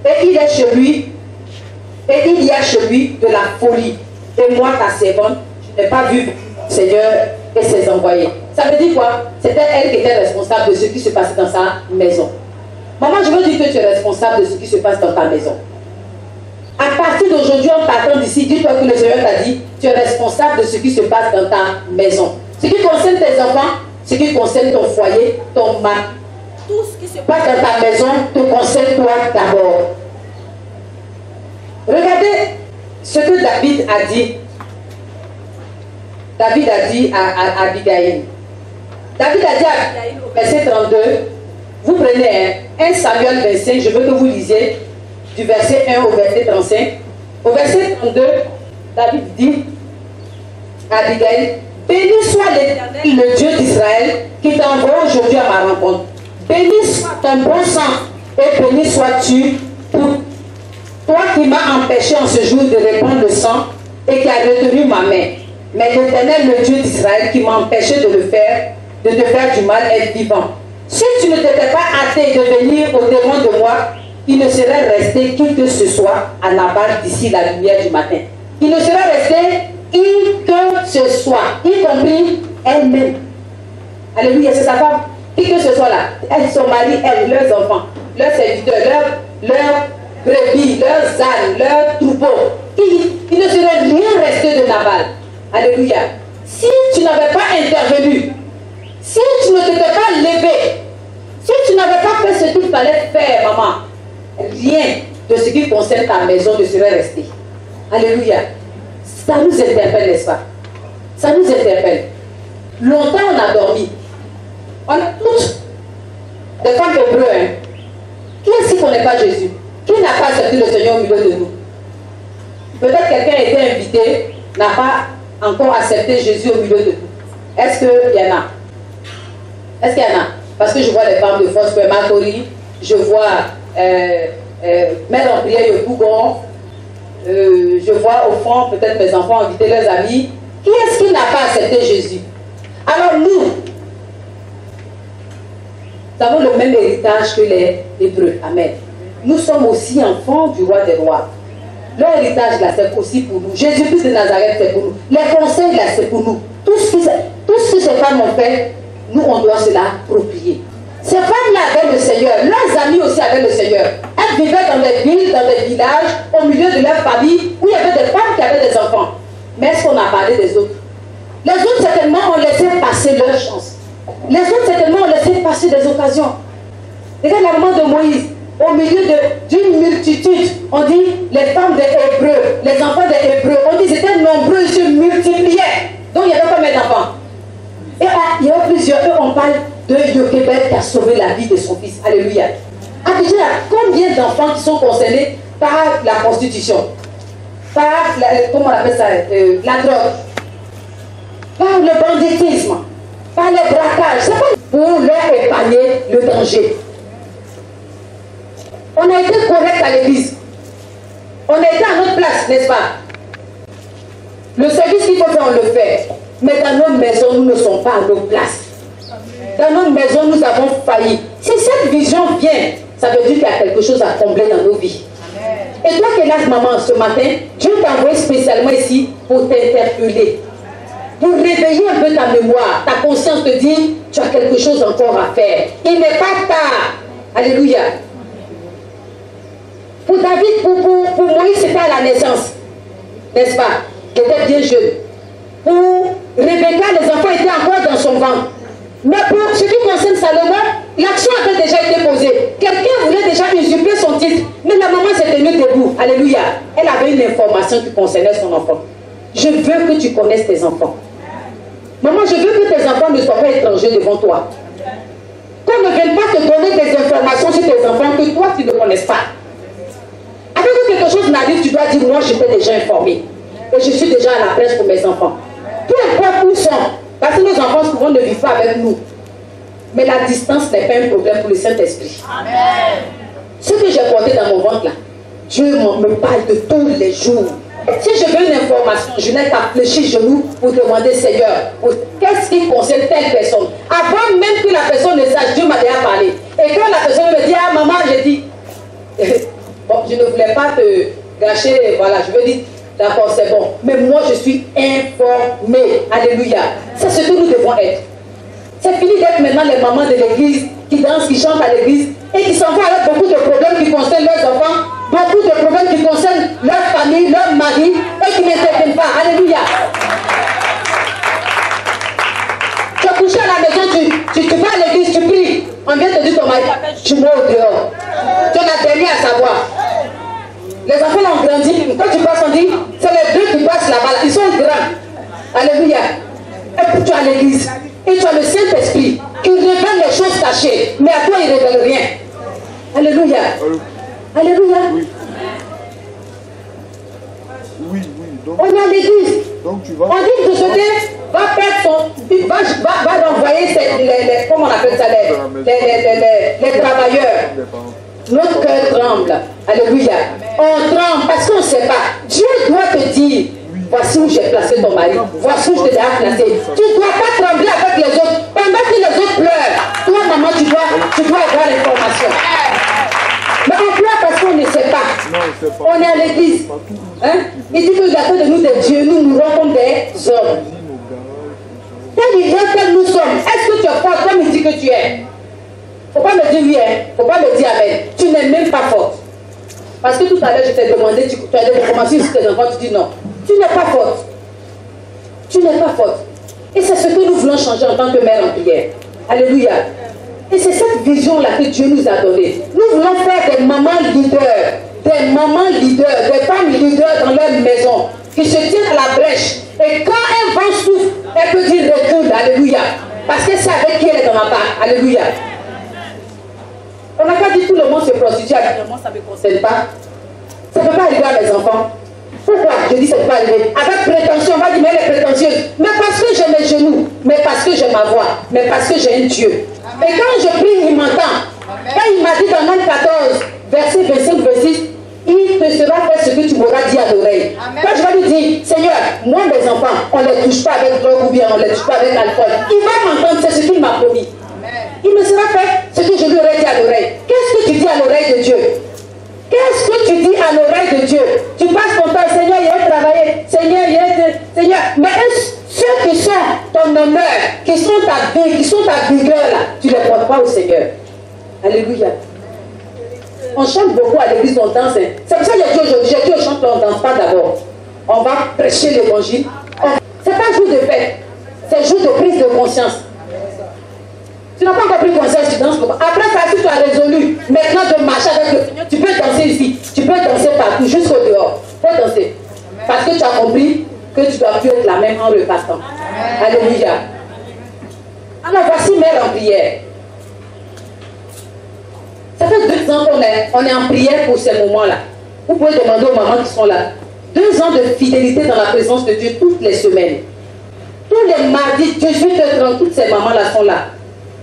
Et il est chez lui, et il y a chez lui de la folie. Et moi, ta servante, je n'ai pas vu Seigneur et ses envoyés. Ça veut dire quoi? C'était elle qui était responsable de ce qui se passait dans sa maison. Maman, je veux dire que tu es responsable de ce qui se passe dans ta maison. À partir d'aujourd'hui, en partant d'ici, dis-toi que le Seigneur t'a dit, tu es responsable de ce qui se passe dans ta maison. Ce qui concerne tes enfants, ce qui concerne ton foyer, ton mari. Tout ce qui se passe dans ta maison te concerne toi d'abord. Regardez ce que David a dit. David a dit à Abigail. David a dit à Abigail au verset 32, vous prenez 1 Samuel 25, je veux que vous lisiez du verset 1 au verset 35. Au verset 32, David dit à Abigail, béni soit l'Éternel, le Dieu d'Israël, qui t'envoie aujourd'hui à ma rencontre. Béni soit ton bon sang et béni sois-tu pour toi qui m'as empêché en ce jour de répandre le sang et qui a retenu ma main. Mais l'Éternel, le Dieu d'Israël, qui m'a empêché de te faire du mal, est vivant. Si tu ne t'étais pas hâté de venir au-devant de moi, il ne serait resté qui que ce soit à Nabal d'ici la lumière du matin. Il ne serait resté qui que ce soit, y compris elle-même. Alléluia, c'est sa femme. Qui que ce soit là, elle, son mari, elle, leurs enfants, leurs serviteurs, leurs brebis, leurs ânes, leurs troupeaux. Il ne serait rien resté de Nabal. Alléluia. Si tu n'avais pas intervenu, si tu ne t'étais pas levé, si tu n'avais pas fait ce qu'il fallait faire, maman, rien de ce qui concerne ta maison ne serait resté. Alléluia. Ça nous interpelle, n'est-ce pas? Ça nous interpelle. Longtemps on a dormi. On a toutes des femmes hébreux. Hein. Qui est-ce qui ne connaît pas Jésus? Qui n'a pas accepté le Seigneur au milieu de nous? Peut-être quelqu'un a été invité, n'a pas encore accepté Jésus au milieu de nous. Est-ce qu'il y en a? Est-ce qu'il y en a? Parce que je vois les femmes de force, Matori, je vois Mère en prière de Bougon, je vois au fond, peut-être mes enfants inviter leurs amis. Qui est-ce qui n'a pas accepté Jésus? Alors nous avons le même héritage que les Hébreux. Amen. Nous sommes aussi enfants du roi des rois. Leur héritage là, c'est aussi pour nous. Jésus-Christ de Nazareth, c'est pour nous. Les conseils là, c'est pour nous. Tout ce que ces femmes ont fait, nous, on doit se l'approprier. Ces femmes-là avaient le Seigneur. Leurs amis aussi avaient le Seigneur. Elles vivaient dans des villes, dans des villages, au milieu de leur famille, où il y avait des femmes qui avaient des enfants. Mais est-ce qu'on a parlé des autres? Les autres, certainement, ont laissé passer leur chance. Les autres, certainement, ont laissé passer des occasions. Regarde la maman de Moïse. Au milieu d'une multitude, on dit les femmes des Hébreux, les enfants des Hébreux, on dit qu'ils étaient nombreux, ils se multipliaient. Donc il y avait combien d'enfants? Et il y avait plusieurs. Eux, on parle de Jochebed qui a sauvé la vie de son fils. Alléluia. Déjà, combien d'enfants qui sont concernés par la prostitution, par, comment on appelle ça, la drogue, par le banditisme, par le braquage? C'est pas pour leur épargner le danger. On a été correct à l'église. On a été à notre place, n'est-ce pas? Le service qu'il faut faire, on le fait. Mais dans nos maisons, nous ne sommes pas à nos places. Dans nos maisons, nous avons failli. Si cette vision vient, ça veut dire qu'il y a quelque chose à combler dans nos vies. Et toi qui es là, maman, ce matin, Dieu t'a envoyé spécialement ici pour t'interpeller. Pour réveiller un peu ta mémoire. Ta conscience te dit, tu as quelque chose encore à faire. Il n'est pas tard. Alléluia. Pour David, pour Moïse, c'était à la naissance. N'est-ce pas? Il était bien jeune. Pour Rebecca, les enfants étaient encore dans son ventre. Mais pour ce qui concerne Salomon, l'action avait déjà été posée. Quelqu'un voulait déjà usurper son titre. Mais la maman s'est tenue debout. Alléluia. Elle avait une information qui concernait son enfant. Je veux que tu connaisses tes enfants. Maman, je veux que tes enfants ne soient pas étrangers devant toi. Qu'on ne vienne pas te donner des informations sur tes enfants que toi, tu ne connaisses pas. Avant que quelque chose n'arrive, tu dois dire, moi, je t'ai déjà informé. Et je suis déjà à la presse pour mes enfants. Peu importe où ils sont. Parce que nos enfants, souvent, ne vivent pas avec nous. Mais la distance n'est pas un problème pour le Saint-Esprit. Amen. Ce que j'ai porté dans mon ventre, là, Dieu me parle de tous les jours. Si je veux une information, je n'ai qu'à fléchir genoux pour demander, Seigneur, qu'est-ce qui concerne telle personne? Avant même que la personne ne sache, Dieu m'a déjà parlé. Et quand la personne me dit, ah maman, j'ai dit, bon, je ne voulais pas te gâcher, voilà, je veux dire, d'accord, c'est bon. Mais moi, je suis informé. Alléluia. C'est ce que nous devons être. C'est fini d'être maintenant les mamans de l'église qui dansent, qui chantent à l'église et qui s'en vont avec beaucoup de problèmes qui concernent leurs enfants, beaucoup de problèmes qui concernent leur famille, leur mari et qui n'interviennent pas. Alléluia. Tu as couché à la maison, tu vas à l'église, tu pries. On vient te dire ton mari, tu mets au dehors. Tu es la dernière à savoir. Les enfants ont grandi. Quand tu passes, on dit, c'est les deux qui passent là-bas. Ils sont grands. Alléluia. Et puis tu as l'église. Et tu as le Saint-Esprit qui révèle les choses cachées. Mais à toi, il ne révèle rien. Alléluia. Alléluia. Oui. Oui. Donc, on est à l'église. Donc tu vas... On dit que José va perdre son... Va renvoyer comment on appelle ça, les travailleurs. Notre cœur tremble. Alléluia. On tremble parce qu'on ne sait pas. Dieu doit te dire, voici où j'ai placé ton mari. Voici où je t'ai placé. Tu ne dois pas trembler avec les autres. Pendant que les autres pleurent, toi, maman, tu dois avoir l'information. Mais on pleure parce qu'on ne sait pas. Non, on est à l'église. Hein? Il dit que nous avons de nous des dieux, nous mourons comme des hommes. Tel il est, tel nous sommes. Est-ce que tu es fort comme il dit que tu es? Faut pas me dire oui, hein. Faut pas me dire amen. Tu n'es même pas forte. Parce que tout à l'heure, je t'ai demandé, tu as des informations sur tes enfants, tu dis non. Tu n'es pas forte. Tu n'es pas forte. Et c'est ce que nous voulons changer en tant que mère en prière. Alléluia. Et c'est cette vision-là que Dieu nous a donnée. Nous voulons faire des mamans leaders, des femmes leaders dans leur maison, qui se tiennent à la brèche. Et quand un vent souffle, elle peut dire recule. Alléluia. Parce que c'est avec qui elle est dans ma part. Alléluia. On n'a pas dit tout le monde se prostitue, moi ça ne me concerne pas. Ça ne peut pas arriver à mes enfants. Pourquoi? Je dis ça ne peut pas arriver. Avec prétention, on va dire mais elle est prétentieuse. Mais parce que j'ai mes genoux, mais parce que j'ai ma voix, mais parce que j'ai un Dieu. Amen. Et quand je prie, il m'entend. Quand il m'a dit dans Matthieu 14, verset 25-26, il te sera dois faire ce que tu m'auras dit à l'oreille. Quand je vais lui dire, Seigneur, moi mes enfants, on ne les touche pas avec drogue ou bien on ne les touche pas avec alcool. Il va m'entendre, c'est ce qu'il m'a promis. Il me sera fait ce que je lui aurais dit à l'oreille. Qu'est-ce que tu dis à l'oreille de Dieu? Qu'est-ce que tu dis à l'oreille de Dieu? Tu passes ton temps, Seigneur, il a travaillé, Seigneur, il a Seigneur. Mais ceux qui sont ton honneur, qui sont ta vie, qui sont ta vigueur là, tu ne les portes pas au Seigneur. Alléluia. On chante beaucoup à l'église, on danse. C'est pour ça que j'ai dit au chant, on ne danse pas d'abord. On va prêcher l'évangile. Ce n'est pas jour de fête, c'est jour de prise de conscience. Tu n'as pas encore pris conscience, tu danses. Après ça, si tu as résolu maintenant de marcher avec le Seigneur, tu peux danser ici, tu peux danser partout, jusqu'au dehors. Tu peux danser. Parce que tu as compris que tu dois plus être la même en repartant. Alléluia. Alors voici Mère en prière. Ça fait 2 ans qu'on est en prière pour ces moments-là. Vous pouvez demander aux mamans qui sont là. 2 ans de fidélité dans la présence de Dieu toutes les semaines. Tous les mardis, 18h30, toutes ces mamans-là sont là.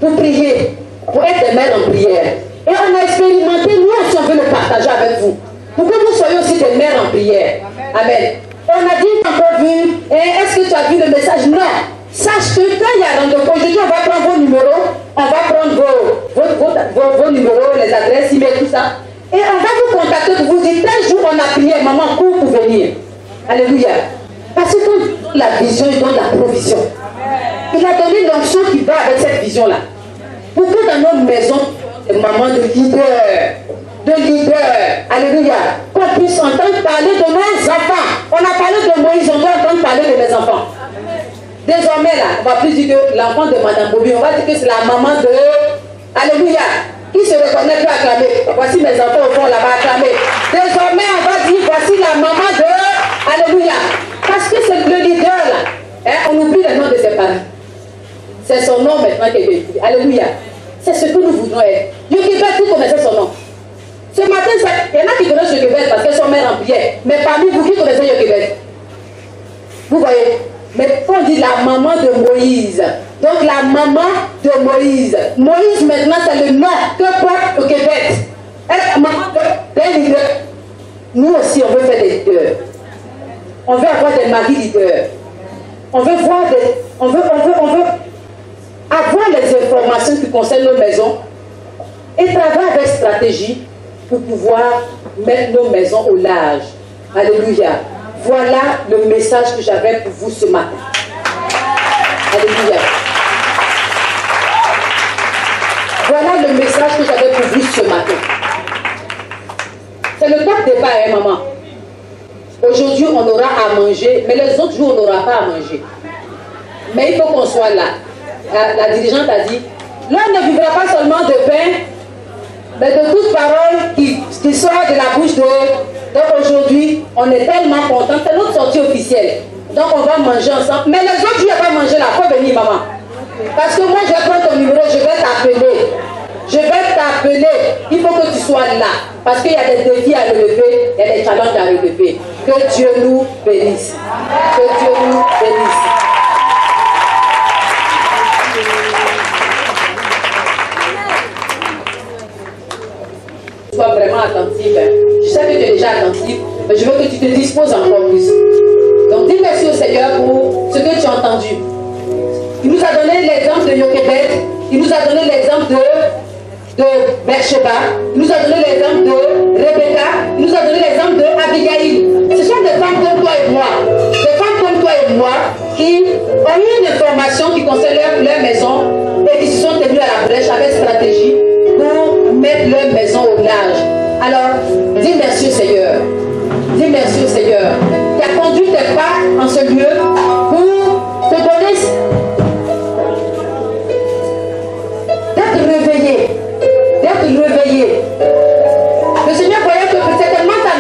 Pour prier, pour être des mères en prière. Et on a expérimenté, nous aussi on veut le partager avec vous. Pour que vous soyez aussi des mères en prière. Amen. On a dit, encore vu, est-ce que tu as vu le message? Non. Sache que quand il y a rendez-vous, aujourd'hui on va prendre vos numéros, on va prendre vos numéros, les adresses, email, tout ça. Et on va vous contacter pour vous dire, tel jour on a prié, maman, cours pour venir. Alléluia. Parce que quand la vision, il donne la provision. Il a donné l'onction qui va avec cette vision-là. Pour que dans notre maison, des mamans de leaders, alléluia, qu'on puisse entendre parler de nos enfants. On a parlé de Moïse, on doit entendre parler de mes enfants. Désormais, là, on ne va plus dire que l'enfant de Madame Bobby, on va dire que c'est la maman de... Alléluia. Qui se reconnaît peut acclamer. Voici mes enfants au fond là-bas acclamer. Désormais, on va dire, voici la maman de... Alléluia. Parce que c'est le leader, là. Hein, on oublie le nom de ses parents. C'est son nom maintenant qui est vécu. Alléluia. C'est ce que nous voulons être. Yokebet, vous connaissez son nom. Ce matin, il y en a qui connaissent Yokebet parce qu'elles sont mères en prière. Mais parmi vous, qui connaissez Yokebet? Vous voyez? Mais on dit la maman de Moïse. Donc la maman de Moïse. Moïse maintenant c'est le nom que porte Yokebet. Elle est la maman d'un leader. Nous aussi on veut faire des leaders. On veut avoir des maris leaders. On veut voir des... On veut avoir les informations qui concernent nos maisons et travailler avec stratégie pour pouvoir mettre nos maisons au large. Alléluia. Voilà le message que j'avais pour vous ce matin. Alléluia. Voilà le message que j'avais pour vous ce matin. C'est le top départ, hein, maman. Aujourd'hui, on aura à manger, mais les autres jours, on n'aura pas à manger. Mais il faut qu'on soit là. La dirigeante a dit, l'homme ne vivra pas seulement de pain, mais de toute parole qui sort de la bouche de... Donc aujourd'hui, on est tellement contents. C'est notre sortie officielle. Donc on va manger ensemble. Mais les autres jours, il va manger là. Il faut venir, maman. Parce que moi, je vais prendre ton numéro, je vais t'appeler. Je vais t'appeler. Il faut que tu sois là. Parce qu'il y a des défis à relever, il y a des challenges à relever. Que Dieu nous bénisse. Que Dieu nous bénisse. Sois vraiment attentive. Je sais que tu es déjà attentive, mais je veux que tu te disposes encore plus. Donc dis merci au Seigneur pour ce que tu as entendu. Il nous a donné l'exemple de Yokebet, il nous a donné l'exemple de Bersheba, il nous a donné l'exemple de Rebecca, il nous a donné l'exemple de Abigail. Ce sont des femmes comme toi et moi, des femmes comme toi et moi qui ont eu une information qui concerne leur maison et qui se sont tenues à la brèche avec stratégie pour mettre leur maison au large. Alors, dis merci au Seigneur. Dis merci au Seigneur qui a conduit tes pas en ce lieu pour te donner d'être réveillé. Le Seigneur voyait que certainement ta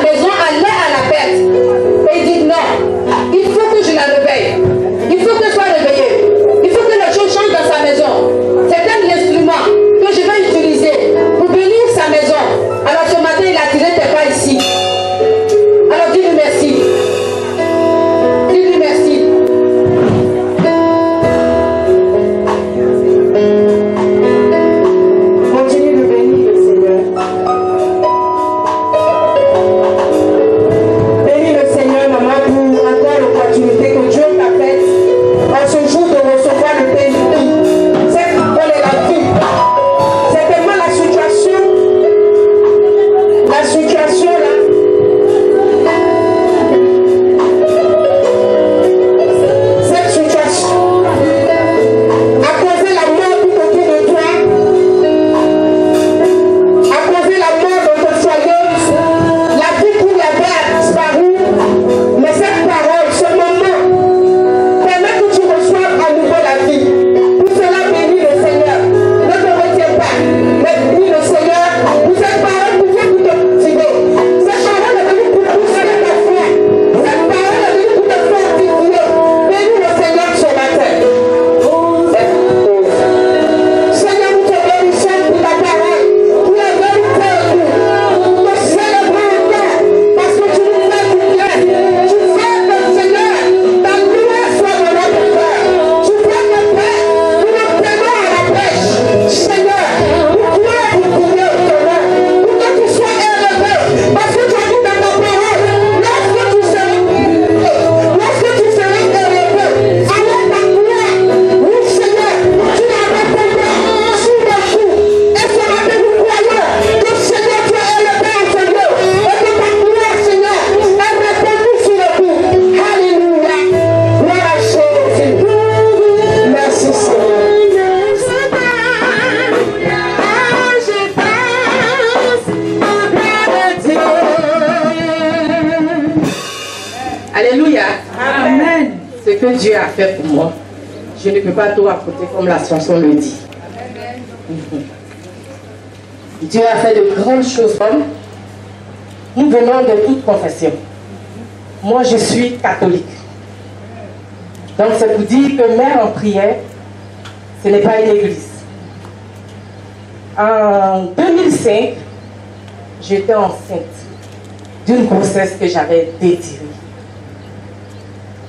que Dieu a fait pour moi, je ne peux pas tout raconter comme la chanson le dit. Dieu a fait de grandes choses pour nous. Nous venons de toute confession. Moi, je suis catholique. Donc, c'est pour dire que mère en prière, ce n'est pas une église. En 2005, j'étais enceinte d'une grossesse que j'avais désirée.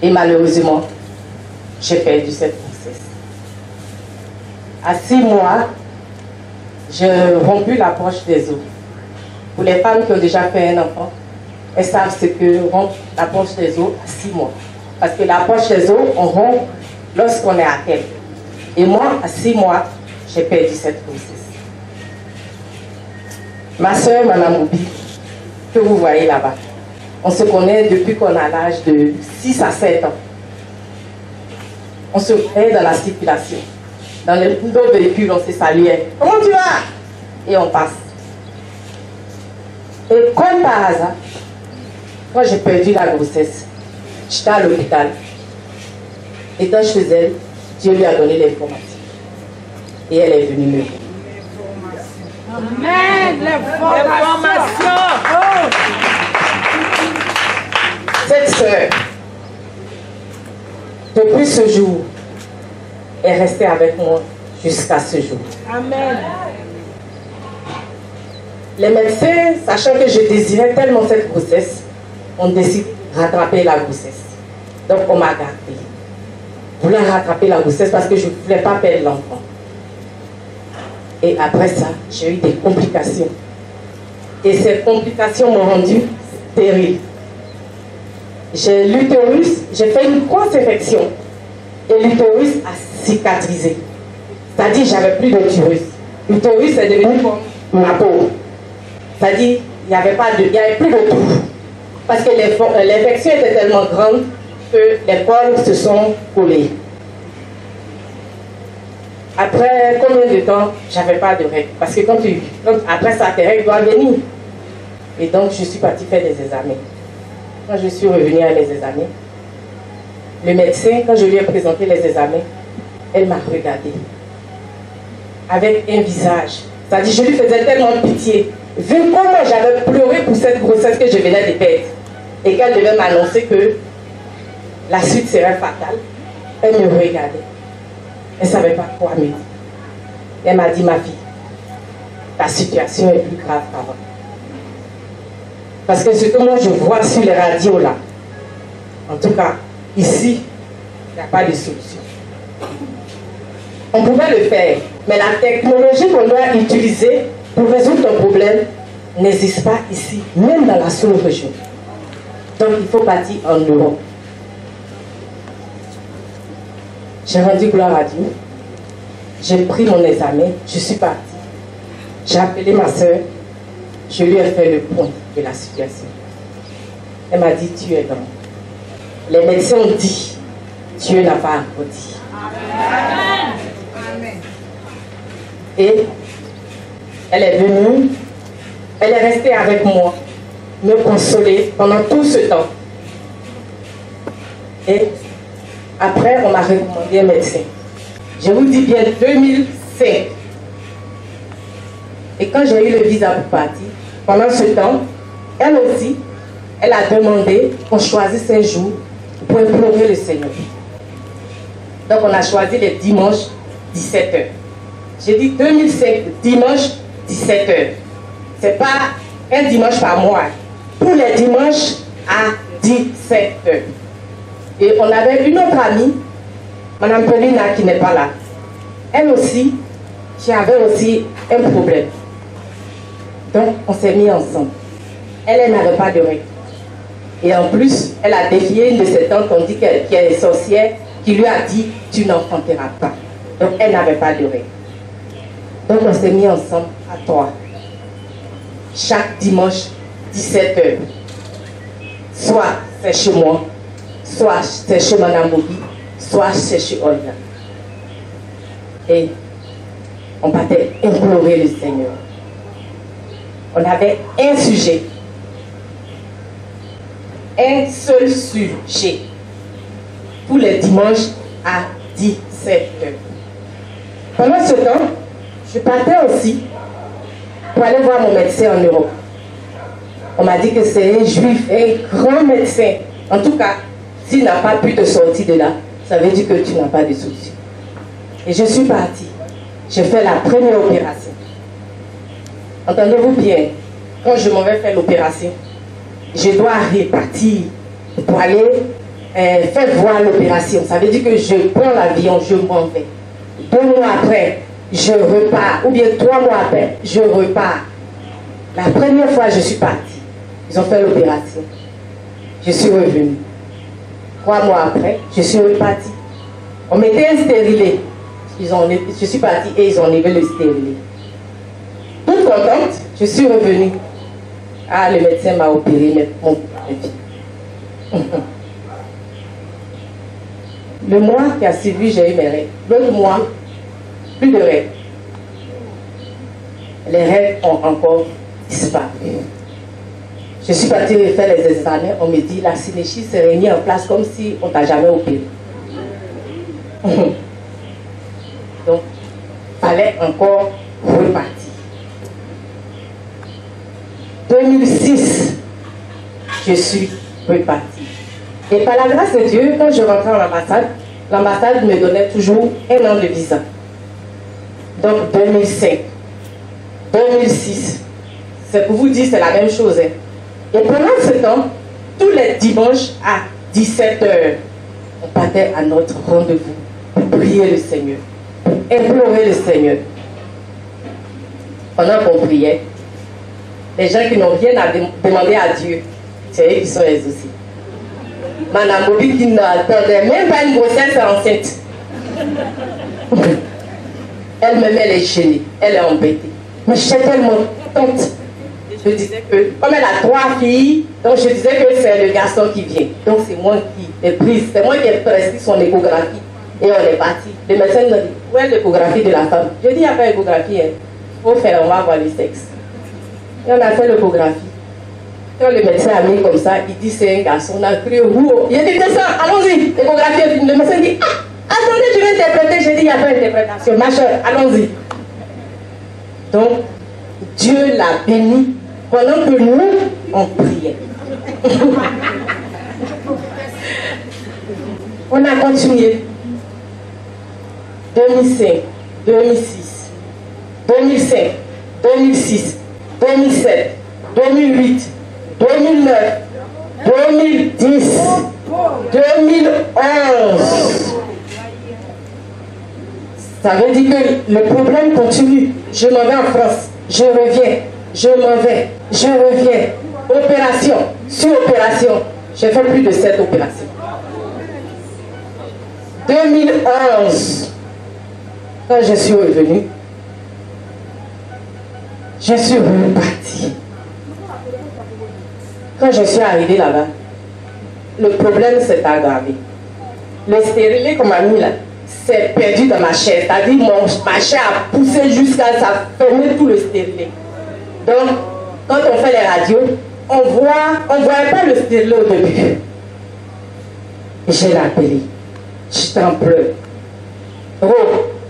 Et malheureusement, j'ai perdu cette grossesse. À 6 mois, j'ai rompu la poche des os. Pour les femmes qui ont déjà fait un enfant, elles savent ce que rompre la poche des os à 6 mois. Parce que la poche des os, on rompt lorsqu'on est à terre. Et moi, à 6 mois, j'ai perdu cette grossesse. Ma soeur, Mme Moubi, que vous voyez là-bas, on se connaît depuis qu'on a l'âge de 6 à 7 ans. On se connaît dans la circulation. Dans nos véhicules, on se saluait. Comment tu vas? Et on passe. Et comme par hasard, quand j'ai perdu la grossesse, j'étais à l'hôpital. Et quand je faisais, Dieu lui a donné l'information. Et elle est venue me voir. Amen, l'information. Cette sœur, depuis ce jour, est restée avec moi jusqu'à ce jour. Amen. Les médecins, sachant que je désirais tellement cette grossesse, ont décidé de rattraper la grossesse. Donc on m'a gardée. Je voulais rattraper la grossesse parce que je ne voulais pas perdre l'enfant. Et après ça, j'ai eu des complications. Et ces complications m'ont rendu terrible. J'ai l'utérus, j'ai fait une grosse infection. Et l'utérus a cicatrisé. C'est-à-dire que j'avais plus d'utérus. L'utérus est devenu comme ma peau. C'est-à-dire il n'y avait plus de tout. Parce que l'infection était tellement grande que les poils se sont collés. Après combien de temps, j'avais pas de règles. Parce que après ça, tes règles doivent venir. Et donc, je suis partie faire des examens. Quand je suis revenue à mes examens, le médecin, quand je lui ai présenté les examens, elle m'a regardée. Avec un visage. C'est-à-dire, je lui faisais tellement pitié. Vu comment j'avais pleuré pour cette grossesse que je venais de perdre. Et qu'elle devait m'annoncer que la suite serait fatale. Elle me regardait. Elle ne savait pas quoi me dire. Elle m'a dit, ma fille, ta situation est plus grave qu'avant. Parce que ce que moi je vois sur les radios là, en tout cas, ici, il n'y a pas de solution. On pouvait le faire, mais la technologie qu'on doit utiliser pour résoudre ton problème n'existe pas ici, même dans la sous-région. Donc il faut partir en Europe. J'ai rendu gloire à Dieu. J'ai pris mon examen. Je suis partie. J'ai appelé ma soeur. Je lui ai fait le point de la situation. Elle m'a dit, tu es dans. Les médecins ont dit, Dieu n'a pas encore dit. Amen. Et elle est venue. Elle est restée avec moi, me consoler pendant tout ce temps. Et après, on m'a recommandé un médecin. Je vous dis bien 2005. Et quand j'ai eu le visa pour partir, pendant ce temps, elle aussi, elle a demandé qu'on choisisse un jour pour implorer le Seigneur. Donc on a choisi les dimanches 17h. J'ai dit 2005, dimanche 17h. Ce n'est pas un dimanche par mois. Tous les dimanches à 17h. Et on avait une autre amie, Mme Pelina, qui n'est pas là. Elle aussi, qui avait aussi un problème. Donc, on s'est mis ensemble. Elle n'avait pas de règles. Et en plus, elle a défié une de ses tantes, on dit qu'elle est sorcière, qui lui a dit, tu n'enfanteras pas. Donc, elle n'avait pas de règles. Donc, on s'est mis ensemble à 3. Chaque dimanche, 17h. Soit c'est chez moi, soit c'est chez Mme Moubi, soit c'est chez Olga. Et on partait implorer le Seigneur. On avait un sujet. Un seul sujet. tous les dimanches à 17h. Pendant ce temps, je partais aussi pour aller voir mon médecin en Europe. On m'a dit que c'est un juif, un grand médecin. En tout cas, s'il n'a pas pu te sortir de là, ça veut dire que tu n'as pas de solution. Et je suis partie. J'ai fait la première opération. Entendez-vous bien, quand je m'en vais faire l'opération, je dois repartir pour aller faire voir l'opération. Ça veut dire que je prends l'avion, je m'en vais. 2 mois après, je repars. Ou bien 3 mois après, je repars. La première fois, je suis partie. Ils ont fait l'opération. Je suis revenue. 3 mois après, je suis repartie. On m'était stérilé. Je suis partie et ils ont enlevé le stérilet. Toute contente, je suis revenue. Ah, le médecin m'a opéré, mon fils. Le mois qui a suivi, j'ai eu mes règles. L'autre mois, plus de règles. Les règles ont encore disparu. Je suis partie faire les examens. On me dit la synéchie s'est réunie en place comme si on t'a jamais opéré. Donc, il fallait encore repartir. 2006, je suis repartie. Et par la grâce de Dieu, quand je rentrais en ambassade, l'ambassade me donnait toujours 1 an de visa. Donc 2005, 2006, c'est pour vous dire, c'est la même chose. Hein. Et pendant ce temps, tous les dimanches à 17h, on partait à notre rendez-vous pour prier le Seigneur, pour implorer le Seigneur. Pendant qu'on priait, les gens qui n'ont rien à demander à Dieu, c'est eux qui sont exaucés. Madame Bobby qui n'attendait même pas une grossesse enceinte. Elle-même, elle est gênée, elle est embêtée. Mais je suis tellement contente. Je disais que, comme elle a 3 filles, donc je disais que c'est le garçon qui vient. Donc c'est moi qui ai pris, c'est moi qui ai prescrit son échographie. Et on est parti. Le médecin m'a dit, où est l'échographie de la femme? Je dis, il n'y a pas d'échographie. Il faut faire, on va voir le sexe. Et on a fait l'échographie. Quand le médecin a mis comme ça, il dit c'est un garçon, on a crié, wow. Il a dit, descends, allons-y, l'échographie. Le médecin dit, ah, attendez, je vais interpréter. J'ai dit, il n'y a pas d'interprétation. Ma chère, allons-y. Donc, Dieu l'a béni pendant que nous, on priait. On a continué. 2005, 2006, 2005, 2006, 2007, 2008, 2009, 2010, 2011. Ça veut dire que le problème continue. Je m'en vais en France, je reviens, je m'en vais, je reviens. Opération, sur opération. J'ai fait plus de 7 opérations. 2011, quand je suis revenue, je suis repartie. Quand je suis arrivée là-bas, le problème s'est aggravé. Le stérilet qu'on m'a mis là, s'est perdu dans ma chair. C'est-à-dire ma chair a poussé jusqu'à ça, fermer tout le stérilet. Donc, quand on fait les radios, on ne voyait pas le stérilet au début. Et je l'ai appelé. J'étais en pleurs. Oh,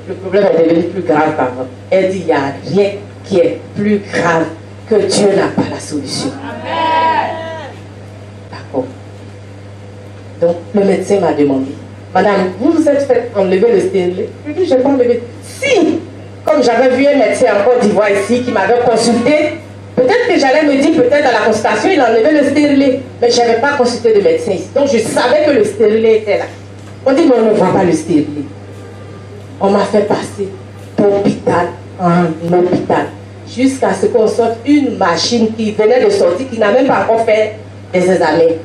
le problème est devenu plus grave par contre. Elle dit, il n'y a rien qui est plus grave que Dieu n'a pas la solution. D'accord. Donc, le médecin m'a demandé, madame, vous vous êtes fait enlever le stérilet? Je lui ai dit, je n'ai pas enlevé. Si, comme j'avais vu un médecin en Côte d'Ivoire ici qui m'avait consulté, peut-être que j'allais me dire, peut-être à la consultation, il a enlevé le stérilet. Mais je n'avais pas consulté de médecin ici. Donc, je savais que le stérilet était là. On dit, mais on ne voit pas le stérilet. On m'a fait passer d'hôpital en hôpital. Jusqu'à ce qu'on sorte une machine qui venait de sortir, qui n'a même pas encore fait des examens.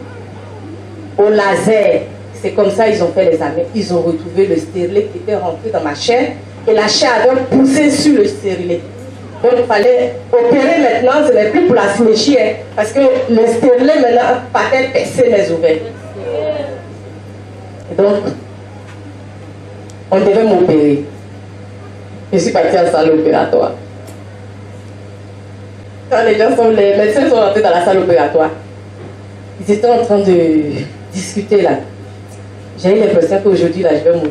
Au laser, c'est comme ça ils ont fait les examens. Ils ont retrouvé le stérilet qui était rentré dans ma chair. Et la chair avait poussé sur le stérilet. Donc il fallait opérer maintenant, ce n'est plus pour la synéchie, hein, parce que le stérilet maintenant partait percer mes ovaires. Et donc, on devait m'opérer. Je suis partie en salle opératoire. Quand les médecins sont rentrés dans la salle opératoire, ils étaient en train de discuter là. J'ai eu l'impression qu'aujourd'hui, là, je vais mourir.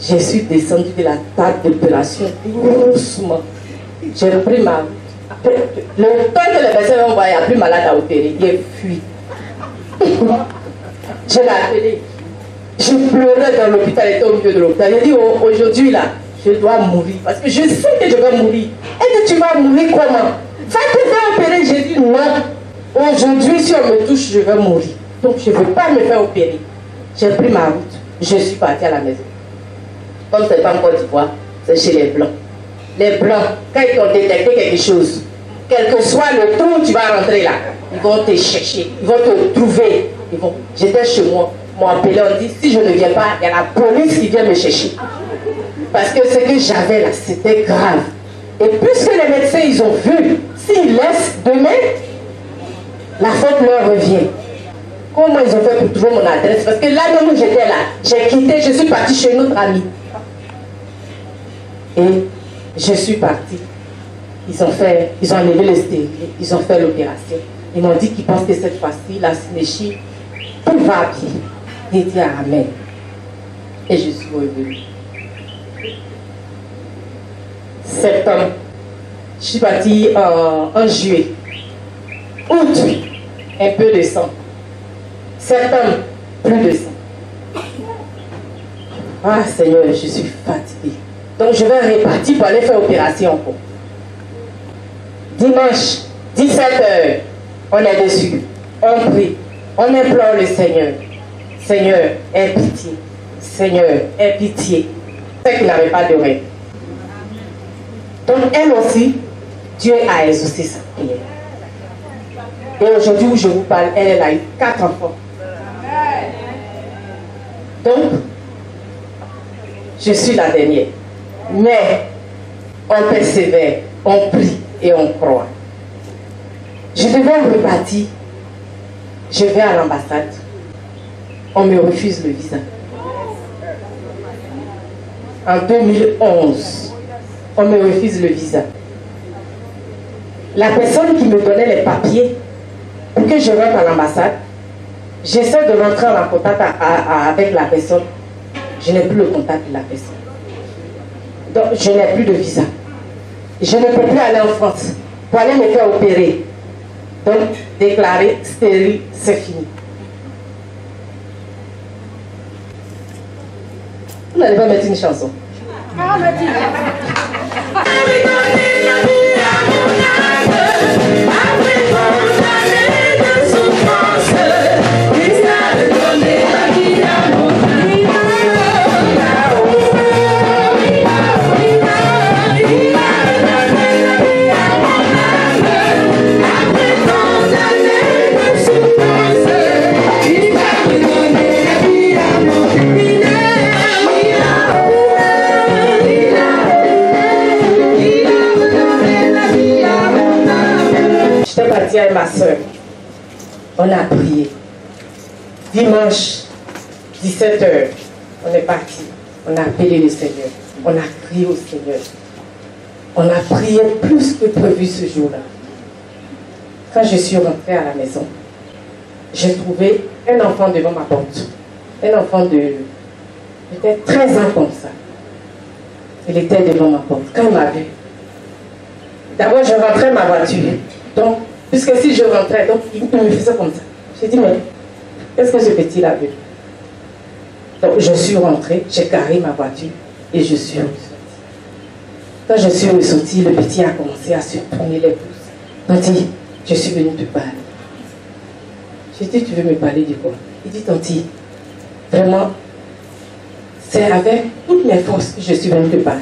Je suis descendue de la table d'opération doucement. J'ai repris ma... Le temps que les médecins m'ont envoyé, il n'y a plus malade à opérer. Il est fui. Je l'ai appelé. Je pleurais dans l'hôpital, elle était au milieu de l'hôpital. J'ai dit, aujourd'hui, là, je dois mourir. Parce que je sais que je vais mourir. Et que tu vas mourir comment? Va te faire opérer. J'ai dit, non. Aujourd'hui, si on me touche, je vais mourir. Donc, je ne veux pas me faire opérer. J'ai pris ma route. Je suis partie à la maison. Comme ce n'est pas en Côte d'Ivoire, c'est chez les Blancs. Les Blancs, quand ils ont détecté quelque chose, quel que soit le temps où tu vas rentrer là, ils vont te chercher, ils vont te trouver. J'étais chez moi, m'ont appelé, on dit, si je ne viens pas, il y a la police qui vient me chercher. Parce que ce que j'avais là, c'était grave. Et puisque les médecins, ils ont vu, s'ils laissent demain, la faute leur revient. Comment ils ont fait pour trouver mon adresse? Parce que là où j'étais là, j'ai quitté, je suis partie chez notre ami. Et je suis partie. Ils ont enlevé le stérile, ils ont fait l'opération. Ils m'ont dit qu'ils pensent que cette fois-ci, la synéchie, tout va bien. J'ai dit amen. Et je suis revenue. Septembre, je suis partie en juillet. Août, un peu de sang. Septembre, plus de sang. Ah Seigneur, je suis fatiguée. Donc je vais repartir pour aller faire opération encore. Dimanche, 17h, on est dessus. On prie. On implore le Seigneur. Seigneur, aie pitié. Seigneur, aie pitié. C'est qu'il n'avait pas de rêve. Donc elle aussi, Dieu a exaucé sa prière. Et aujourd'hui où je vous parle, elle a eu 4 enfants. Donc, je suis la dernière. Mais on persévère, on prie et on croit. Je devais repartir. Je vais à l'ambassade. On me refuse le visa. En 2011, on me refuse le visa. La personne qui me donnait les papiers pour que je rentre à l'ambassade, j'essaie de rentrer en contact avec la personne. Je n'ai plus le contact de la personne. Donc, je n'ai plus de visa. Je ne peux plus aller en France pour aller me faire opérer. Donc, déclaré stérile, c'est fini. Vous n'allez pas mettre une chanson. Et ma soeur, on a prié. Dimanche, 17h, on est parti. On a appelé le Seigneur. On a crié au Seigneur. On a prié plus que prévu ce jour-là. Quand je suis rentrée à la maison, j'ai trouvé un enfant devant ma porte. Un enfant de peut-être 13 ans comme ça. Il était devant ma porte. Quand il m'a vu, d'abord je rentrais ma voiture. Donc, puisque si je rentrais, donc il me faisait comme ça. J'ai dit, mais qu'est-ce que ce petit a vu? Donc je suis rentrée, j'ai garé ma voiture et je suis ressortie. Quand je suis ressortie, le petit a commencé à se tourner les pouces. Tanti, je suis venue te parler. J'ai dit, tu veux me parler de quoi? Il dit, Tanti, vraiment, c'est avec toutes mes forces que je suis venue te parler.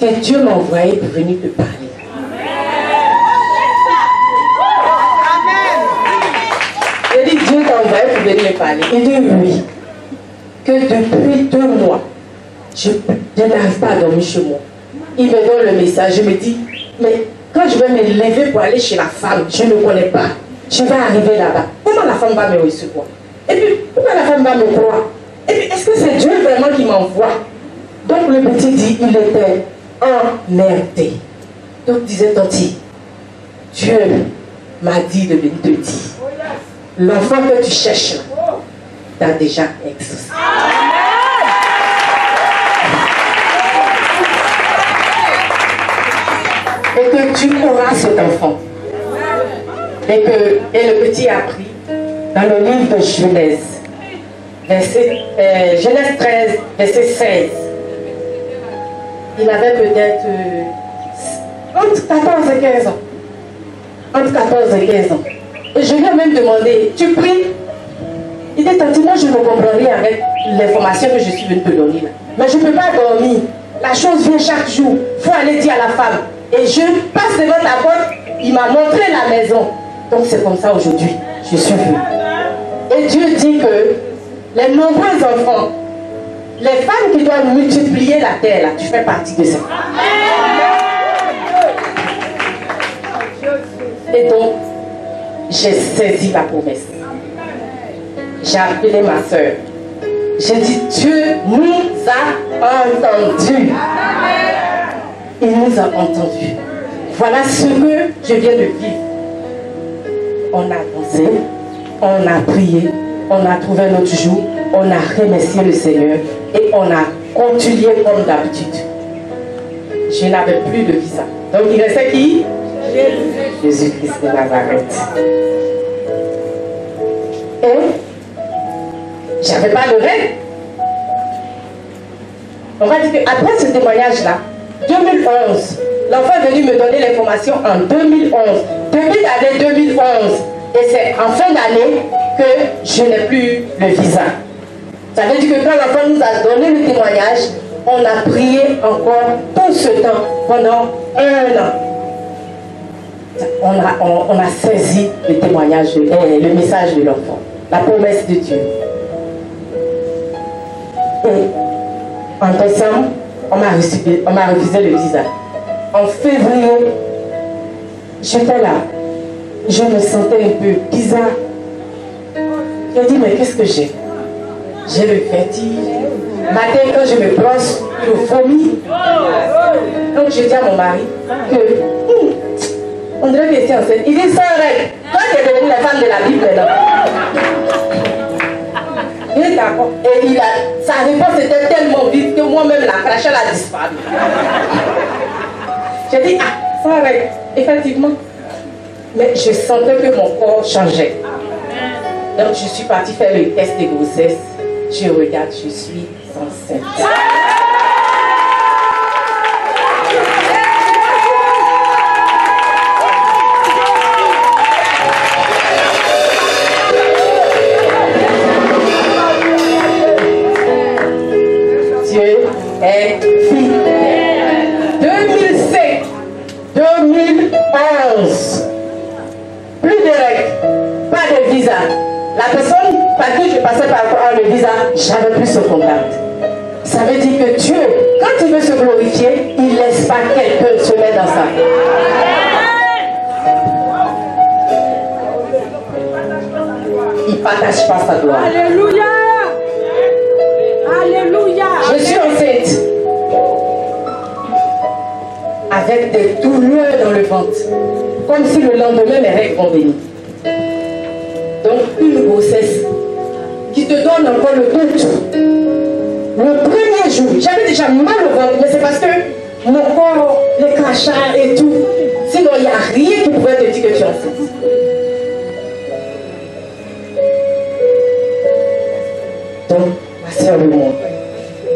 Que Dieu m'a envoyé pour venir te parler. Dieu t'a envoyé pour venir me parler. Il dit oui. Que depuis 2 mois, je n'arrive pas à dormir chez moi. Il me donne le message. Je me dis, mais quand je vais me lever pour aller chez la femme, je ne connais pas. Je vais arriver là-bas. Comment la femme va me recevoir? Et puis, pourquoi la femme va me croire? Et puis, est-ce que c'est Dieu vraiment qui m'envoie? Donc, le petit dit, il était emmerdé. Donc, disait Tanti, Dieu m'a dit de venir te dire. L'enfant que tu cherches là, t'a déjà exaucé. Et que tu auras cet enfant. Et le petit a pris dans le livre de Genèse, Genèse 13, verset 16. Il avait peut-être entre 14 et 15 ans. Entre 14 et 15 ans. Et je lui ai même demandé, tu pries? Il dit, tanti, moi je ne comprends rien avec l'information que je suis venue te donner là. Mais je ne peux pas dormir. La chose vient chaque jour. Il faut aller dire à la femme. Et je passe devant ta porte, il m'a montré la maison. Donc c'est comme ça aujourd'hui, je suis venue. Et Dieu dit que les nombreux enfants, les femmes qui doivent multiplier la terre, là, tu fais partie de ça. Et donc, j'ai saisi la promesse. J'ai appelé ma soeur. J'ai dit, Dieu nous a entendus. Il nous a entendus. Voilà ce que je viens de vivre. On a dansé, on a prié, on a trouvé notre jour, on a remercié le Seigneur et on a continué comme d'habitude. Je n'avais plus de visa. Donc il restait qui? Jésus-Christ de Nazareth. Et j'avais pas de règle. On va dire qu'après ce témoignage-là, 2011, l'enfant est venu me donner l'information en 2011. Depuis l'année 2011, et c'est en fin d'année que je n'ai plus le visa. Ça veut dire que quand l'enfant nous a donné le témoignage, on a prié encore tout ce temps, pendant 1 an. On a saisi le témoignage, le message de l'enfant, la promesse de Dieu. Et en décembre, on m'a refusé le visa. En février, j'étais là. Je me sentais un peu bizarre. J'ai dit, mais qu'est-ce que j'ai? J'ai le vertige. Matin, quand je me brosse, je vomis. Donc, je dis à mon mari que on dirait que c'est enceinte. Il dit, sans règle. Toi, tu es devenue la femme de la Bible maintenant. Il est d'accord. Et sa réponse était tellement vite que moi-même, la crachelle a disparu. J'ai dit, ah, sans règle. Effectivement. Mais je sentais que mon corps changeait. Donc, je suis partie faire le test de grossesse. Je regarde, je suis enceinte. Dieu est fidèle. 2007, 2011, plus de règles, pas de visa. La personne par qui je passais par le visa, j'avais plus ce contact. Ça veut dire que Dieu, quand il veut se glorifier, il ne laisse pas quelqu'un se mettre dans ça. Il ne partage pas sa gloire. Alléluia. Alléluia. Je suis enceinte. Avec des douleurs dans le ventre. Comme si le lendemain mes règles vont venir. Donc une grossesse qui te donne encore le doute. Le premier jour, j'avais déjà mal au ventre, mais c'est parce que mon corps, les crachats et tout. Sinon, il n'y a rien qui pouvait te dire que tu es enceinte. Donc, ma soeur le monde,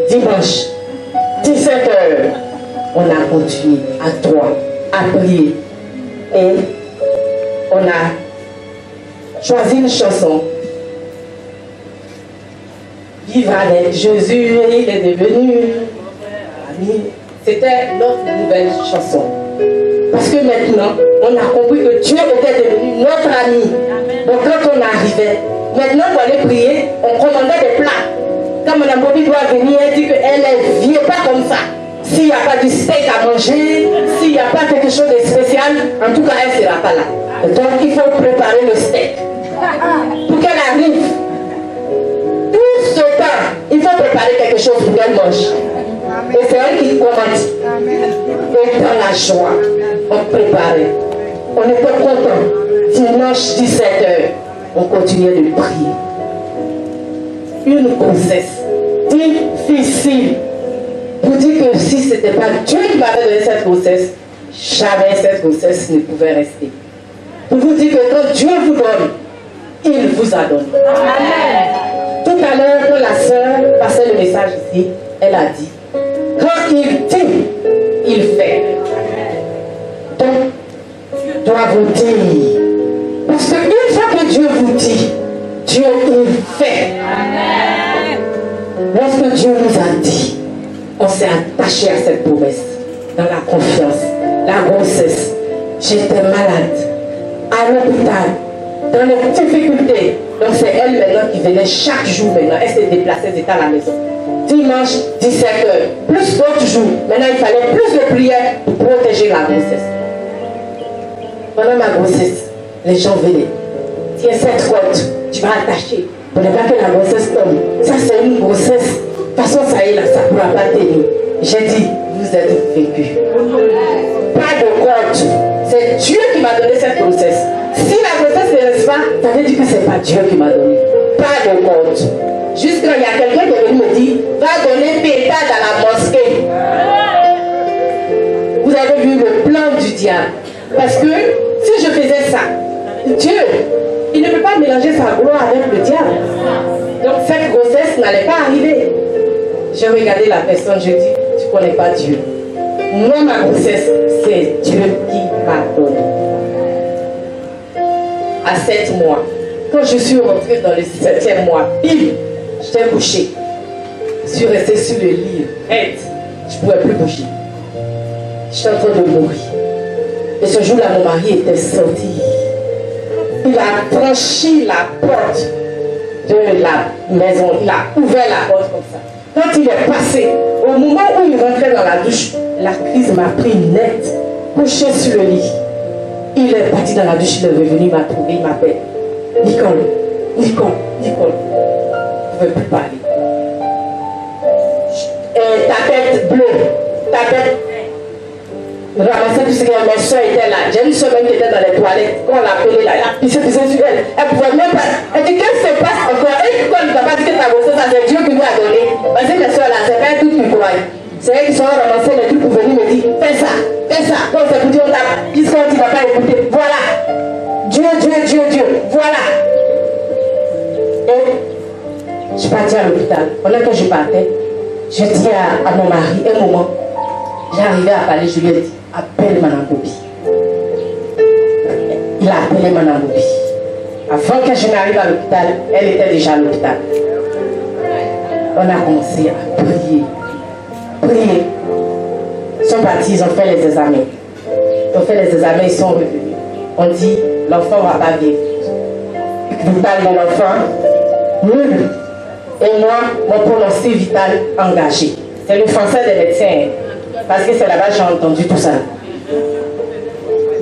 dimanche, 17h, on a continué à toi, à prier. Et on a choisi une chanson. Vivre avec Jésus, il est devenu ami. C'était notre nouvelle chanson. Parce que maintenant, on a compris que Dieu était devenu notre ami. Donc quand on arrivait, maintenant pour aller prier, on commandait des plats. Quand Mme Bobby doit venir, elle dit qu'elle ne vient pas comme ça. S'il n'y a pas du steak à manger, s'il n'y a pas quelque chose de spécial, en tout cas, elle ne sera pas là. Donc il faut préparer le steak. Pour qu'elle arrive, tout ce temps, il faut préparer quelque chose pour qu'elle mange. Et c'est elle qui commande. Et dans la joie, on préparait. On était contents. Dimanche 17h, on continuait de prier. une grossesse difficile. Pour dire que si ce n'était pas Dieu qui m'avait donné cette grossesse, jamais cette grossesse ne pouvait rester. Pour vous dire que quand Dieu vous donne, il vous a donné. Amen. Tout à l'heure, quand la sœur passait le message ici, elle a dit, quand il dit, il fait. Donc, doit vous dire. Parce qu'une fois que Dieu vous dit, Dieu il fait. Amen. Lorsque Dieu nous a dit, on s'est attaché à cette promesse, dans la confiance, la grossesse. J'étais malade, à l'hôpital, dans les difficultés. Donc c'est elle maintenant qui venait chaque jour maintenant. Elle s'est déplacée, elle était à la maison. Dimanche, 17h, plus d'autres jours. Maintenant il fallait plus de prières pour protéger la grossesse. Pendant ma grossesse, les gens venaient. Tiens cette côte, tu vas attacher. Pour ne pas que la grossesse tombe. Ça c'est une grossesse. De toute façon, ça y est là, ça ne pourra pas tenir. J'ai dit, vous êtes vécus. Pas de compte. C'est Dieu qui m'a donné cette grossesse. Si la grossesse ne reste pas, ça veut dire que ce n'est pas Dieu qui m'a donné. Pas de compte. Juste quand il y a quelqu'un qui est venu me dire, va donner pétard à la mosquée. Vous avez vu le plan du diable. Parce que si je faisais ça, Dieu, il ne peut pas mélanger sa gloire avec le diable. Donc cette grossesse n'allait pas arriver. J'ai regardé la personne, je dis, tu ne connais pas Dieu. Moi, ma grossesse, c'est Dieu qui m'a donné. À 7 mois, quand je suis rentrée dans le 7e mois, j'étais couchée. Je suis restée sur le lit, raide. Je ne pouvais plus bouger. J'étais en train de mourir. Et ce jour-là, mon mari était sorti. Il a franchi la porte de la maison. Il a ouvert la porte comme ça. Quand il est passé, au moment où il rentrait dans la douche, la crise m'a pris net, couché sur le lit. Il est parti dans la douche, il est revenu, il m'a trouvé, il m'appelle. Nicole, Nicole, Nicole. Je ne veux plus parler. Et ta tête bleue, ta tête. Ramassait tout ce qu'il y avait, mes soeurs étaient là. J'ai une soeur même qui était dans les toilettes. Quand on l'appelait là, elle a pissé sur elle. Elle ne pouvait même pas. Elle dit, qu'est-ce qui se passe encore? Et pourquoi il ne t'a pas dit que ta grossesse, c'est Dieu qui lui a donné? Parce que mes soeurs là, c'est pas tout qui croient. C'est elles qui sont ramassées les trucs pour venir me dire, fais ça, fais ça. Quand c'est pour dire, on t'a dit, quand tu ne vas pas écouter. Voilà. Dieu, Dieu, Dieu, Dieu. Voilà. Et je suis partie à l'hôpital. Pendant que je partais, je dis à mon mari, un moment, j'arrivais à parler, je lui ai dit, appelle Madame Bobi. Il a appelé Madame Bobi. Avant que je n'arrive à l'hôpital, elle était déjà à l'hôpital. On a commencé à prier. Prier. Ils sont partis, ils ont fait les examens. Ils ont fait les examens, ils sont revenus. On dit, l'enfant ne va pas vivre. Vital de l'enfant, nul. Et moi, mon pronostic vital engagé. C'est le français des médecins. Parce que c'est là-bas que j'ai entendu tout ça.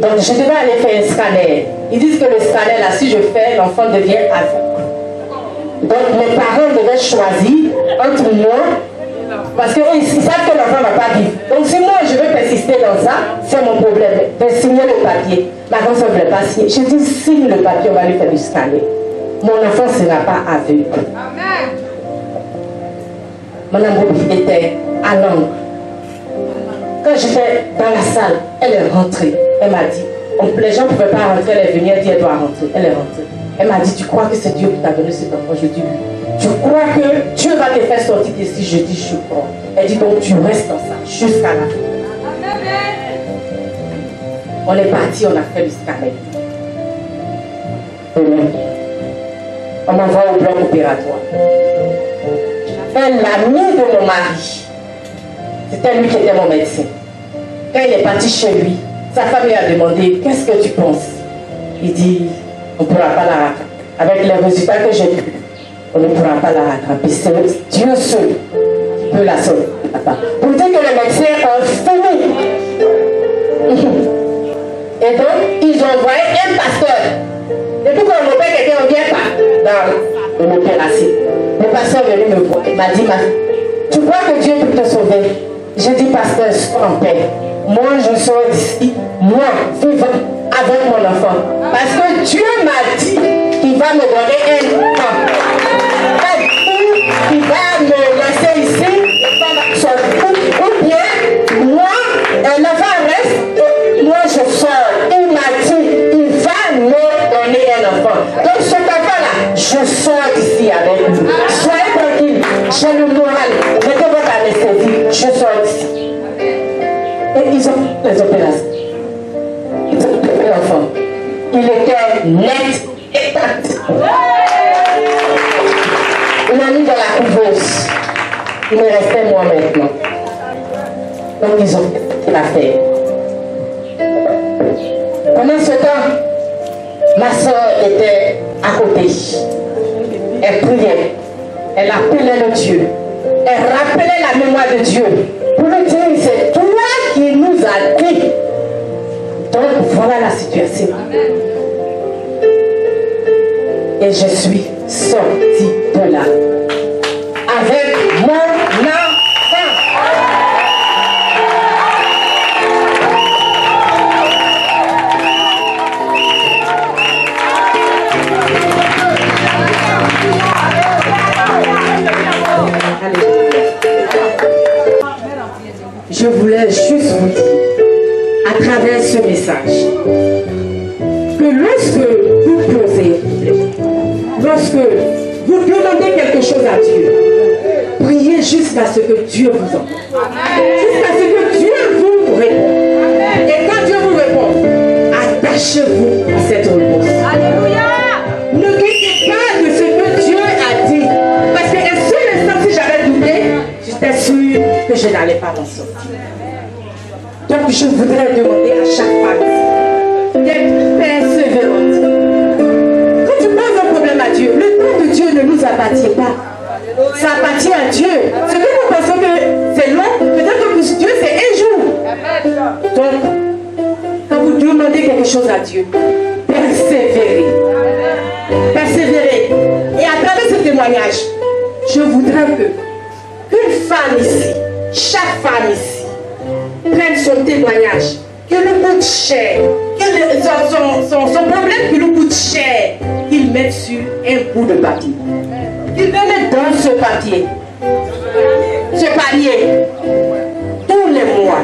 Donc je devais aller faire un scanner. Ils disent que le scanner là, si je fais, l'enfant devient aveugle. Donc mes parents devaient choisir entre moi, parce qu'ils savent que l'enfant ne va pas vivre. Donc si moi je veux persister dans ça, c'est mon problème. De signer le papier. Ma grand soeur ne voulait pas signer. Je dis signe le papier, on va lui faire du scanner. Mon enfant ne sera pas aveugle. Amen. Madame Bobi était à l'angle. Quand j'étais dans la salle, elle est rentrée. Elle m'a dit, les gens ne pouvaient pas rentrer, elle est venue, elle dit, elle doit rentrer. Elle est rentrée. Elle m'a dit, tu crois que c'est Dieu qui t'a donné cet enfant? Je dis oui. Tu crois que Dieu va te faire sortir d'ici? Je dis, je crois. Elle dit, donc tu restes dans ça jusqu'à la fin. On est parti, on a fait le scanner. On m'envoie au bloc opératoire. L'ami de mon mari, c'était lui qui était mon médecin. Quand il est parti chez lui, sa femme lui a demandé, qu'est-ce que tu penses? Il dit, on ne pourra pas la rattraper. Avec les résultats que j'ai vus, on ne pourra pas la rattraper. C'est Dieu seul qui peut la sauver. Pour dire que les médecins ont fini. Et donc, ils ont envoyé un pasteur. Depuis qu'on opère quelqu'un, on ne vient pas dans l'opération. Le pasteur est venu me voir. Il m'a dit, tu crois que Dieu peut te sauver? J'ai dit, pasteur, sois en paix. Moi, je sors d'ici, moi, vivant avec mon enfant. Parce que Dieu m'a dit qu'il va me donner un enfant. je sors d'ici avec vous. Soyez tranquille, j'ai le moral. Mettez votre anesthésie, je sors d'ici. Et ils ont les opérations. Ils ont fait l'enfant. Il était net et tact. Il m'a mis dans la couveuse. Il me restait moi maintenant. Donc ils ont fait l'affaire. Pendant ce temps, ma soeur était à côté. Elle priait. Elle appelait le Dieu. Elle rappelait la mémoire de Dieu. Pour lui dire, c'est toi qui nous as dit. Donc voilà la situation. Et je suis sortie de là. Avec mon enfant. Je voulais juste vous dire, à travers ce message, que lorsque vous posez, lorsque vous demandez quelque chose à Dieu, priez jusqu'à ce que Dieu vous entende. Jusqu'à ce que Dieu vous réponde. Et quand Dieu vous répond, attachez-vous à cette réponse. Alléluia. Ne doutez pas de ce que Dieu a dit. Parce qu'un seul instant, si j'avais douté, j'étais sûre que je n'allais pas m'en sortir. Donc je voudrais demander à chaque femme d'être persévérante. Quand tu poses un problème à Dieu, le temps de Dieu ne nous appartient pas. Ça appartient à Dieu. Ce que nous pensons que c'est long, peut-être que pour Dieu c'est un jour. Donc, quand vous demandez quelque chose à Dieu, persévérez. Persévérez. Et à travers ce témoignage, je voudrais qu'une femme ici, chaque femme ici, prenne son témoignage, qui nous coûte cher, son problème qui nous coûte cher, qu'il mette sur un bout de papier. Qu'il mette dans ce papier, ce panier. Tous les mois,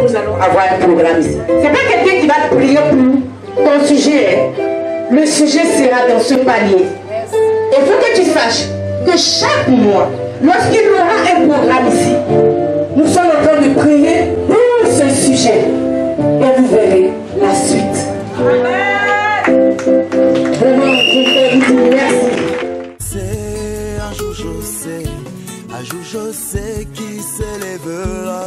nous allons avoir un programme ici. Ce n'est pas quelqu'un qui va te prier pour ton sujet. Le sujet sera dans ce panier. Il faut que tu saches que chaque mois, lorsqu'il y aura un programme ici, nous sommes en train de prier pour ce sujet. Et vous verrez la suite. Vraiment, je vous dis merci. C'est un jour je sais qui s'élèvera.